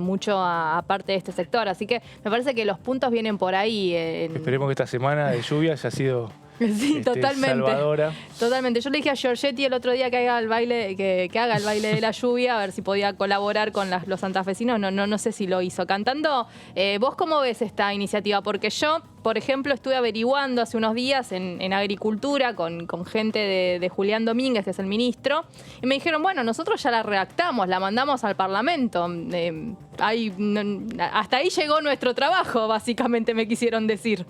mucho a parte de este sector. Así que me parece que los puntos vienen por ahí. Esperemos que esta semana de lluvia haya sido sí, totalmente. Salvadora. Totalmente. Yo le dije a Giorgetti el otro día que haga el baile, que haga el baile de la lluvia, a ver si podía colaborar con los santafesinos. No sé si lo hizo. Cantando, ¿vos cómo ves esta iniciativa? Porque yo, por ejemplo, estuve averiguando hace unos días en Agricultura con gente de Julián Domínguez, que es el ministro, y me dijeron, bueno, nosotros ya la redactamos, la mandamos al Parlamento. Hasta ahí llegó nuestro trabajo, básicamente me quisieron decir.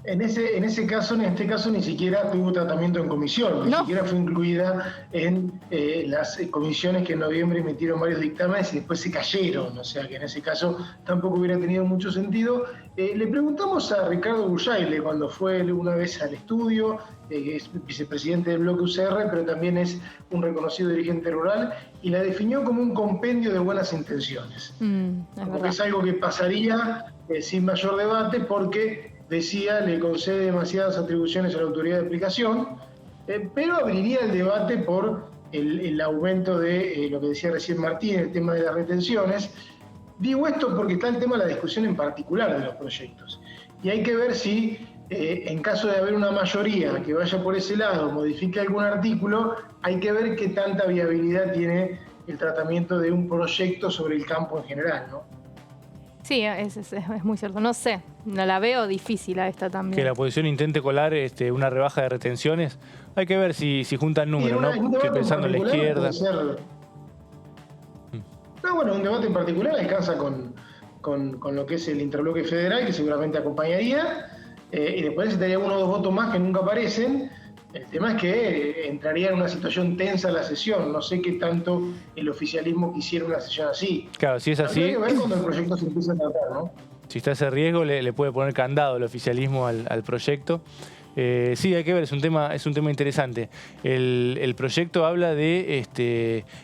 En este caso, ni siquiera tuvo tratamiento en comisión, ni siquiera fue incluida en las comisiones que en noviembre emitieron varios dictámenes y después se cayeron, o sea que en ese caso tampoco hubiera tenido mucho sentido. Le preguntamos a Ricardo Bujaile cuando fue una vez al estudio, es vicepresidente del bloque UCR, pero también es un reconocido dirigente rural, y la definió como un compendio de buenas intenciones. Porque es algo que pasaría sin mayor debate, porque decía, le concede demasiadas atribuciones a la autoridad de aplicación, pero abriría el debate por el aumento de lo que decía recién Martín, el tema de las retenciones. Digo esto porque está el tema de la discusión en particular de los proyectos. Y hay que ver si, en caso de haber una mayoría que vaya por ese lado, modifique algún artículo, hay que ver qué tanta viabilidad tiene el tratamiento de un proyecto sobre el campo en general, ¿no? Sí, es muy cierto. No sé, no la veo difícil a esta también. Que la oposición intente colar una rebaja de retenciones. Hay que ver si juntan números, ¿no? Que pensando en la izquierda. Un debate en particular alcanza con lo que es el interbloque federal, que seguramente acompañaría, y después necesitaría 1 o 2 votos más que nunca aparecen. El tema es que entraría en una situación tensa la sesión. No sé qué tanto el oficialismo quisiera una sesión así. Claro, si es así, hay que ver cuando el proyecto se empieza a tratar, ¿no? Si está ese riesgo, le puede poner candado el oficialismo al proyecto. Sí, hay que ver, es un tema interesante. El proyecto habla de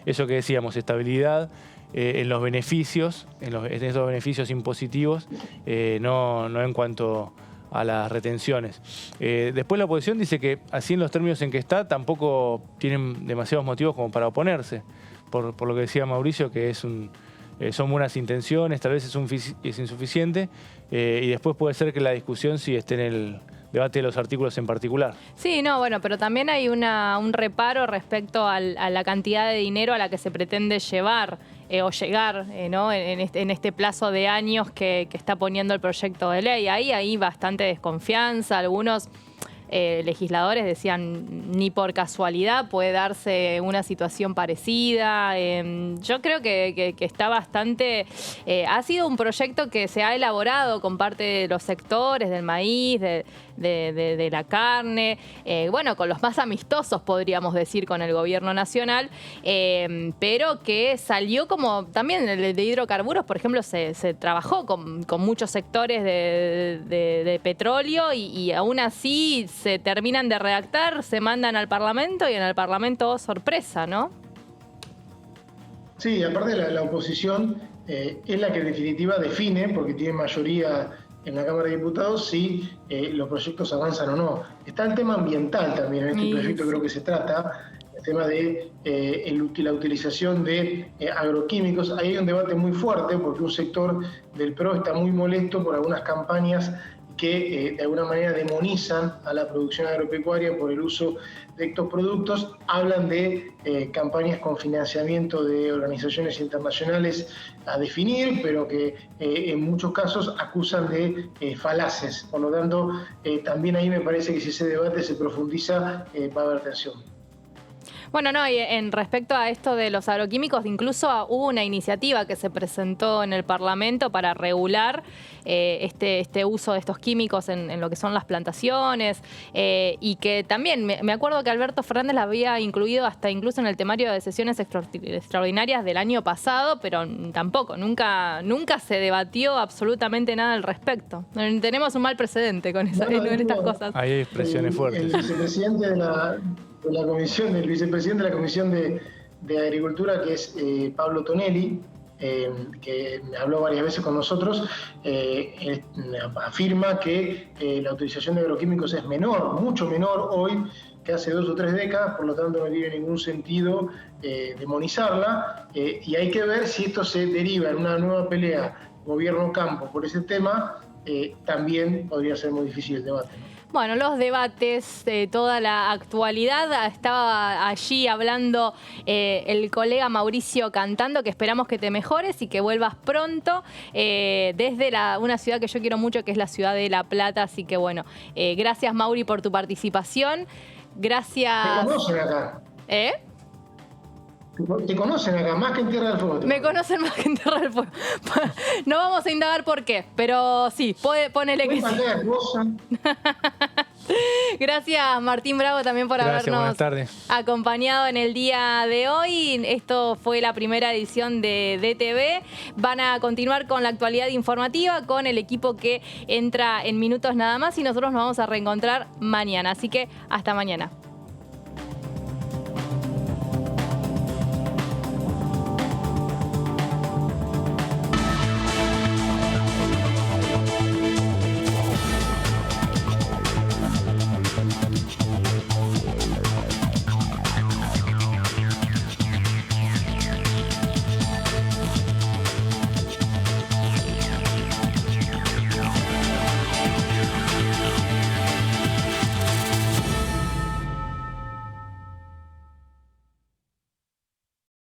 eso que decíamos, estabilidad en los beneficios, en esos beneficios impositivos, no en cuanto a las retenciones. Después la oposición dice que así en los términos en que está tampoco tienen demasiados motivos como para oponerse, por lo que decía Mauricio, que son buenas intenciones, tal vez es insuficiente, y después puede ser que la discusión sí esté en el debate de los artículos en particular. Sí, pero también hay un reparo respecto a la cantidad de dinero a la que se pretende llevar o llegar en este plazo de años que está poniendo el proyecto de ley. Ahí hay bastante desconfianza. Algunos legisladores decían, ni por casualidad puede darse una situación parecida. Yo creo que está bastante... ha sido un proyecto que se ha elaborado con parte de los sectores, del maíz, de la carne, con los más amistosos, podríamos decir, con el gobierno nacional, pero que salió como también el de hidrocarburos, por ejemplo, se trabajó con muchos sectores de petróleo y aún así se terminan de redactar, se mandan al Parlamento y en el Parlamento, sorpresa, ¿no? Sí, aparte la oposición es la que en definitiva define, porque tiene mayoría en la Cámara de Diputados, si los proyectos avanzan o no. Está el tema ambiental también en este proyecto, creo que se trata. tema de la utilización de agroquímicos. Ahí hay un debate muy fuerte porque un sector del PRO está muy molesto por algunas campañas que de alguna manera demonizan a la producción agropecuaria por el uso de estos productos. Hablan de campañas con financiamiento de organizaciones internacionales a definir, pero que en muchos casos acusan de falaces. Por lo tanto, también ahí me parece que si ese debate se profundiza, va a haber tensión. Bueno, no, y en respecto a esto de los agroquímicos, incluso hubo una iniciativa que se presentó en el Parlamento para regular este uso de estos químicos en lo que son las plantaciones, y que también, me acuerdo que Alberto Fernández la había incluido incluso en el temario de sesiones extraordinarias del año pasado, pero tampoco, nunca se debatió absolutamente nada al respecto. Tenemos un mal precedente con estas cosas. Hay expresiones fuertes. El vicepresidente de la comisión, el vicepresidente de la Comisión de Agricultura, que es Pablo Tonelli, que habló varias veces con nosotros, afirma que la utilización de agroquímicos es menor, mucho menor hoy que hace 2 o 3 décadas, por lo tanto no tiene ningún sentido demonizarla, y hay que ver si esto se deriva en una nueva pelea gobierno-campo por ese tema. También podría ser muy difícil el debate, ¿no? Bueno, los debates, toda la actualidad, estaba allí hablando el colega Mauricio Cantando, que esperamos que te mejores y que vuelvas pronto desde una ciudad que yo quiero mucho, que es la ciudad de La Plata. Así que bueno, gracias Mauri por tu participación. Gracias. ¿Te conocen acá? Te conocen acá, más que en Tierra del Fuego. Me conocen más que en Tierra del Fuego. No vamos a indagar por qué, pero sí, ponele que sí. Gracias Martín Bravo también por habernos acompañado en el día de hoy. Esto fue la primera edición de DTV. Van a continuar con la actualidad informativa con el equipo que entra en minutos nada más y nosotros nos vamos a reencontrar mañana. Así que hasta mañana.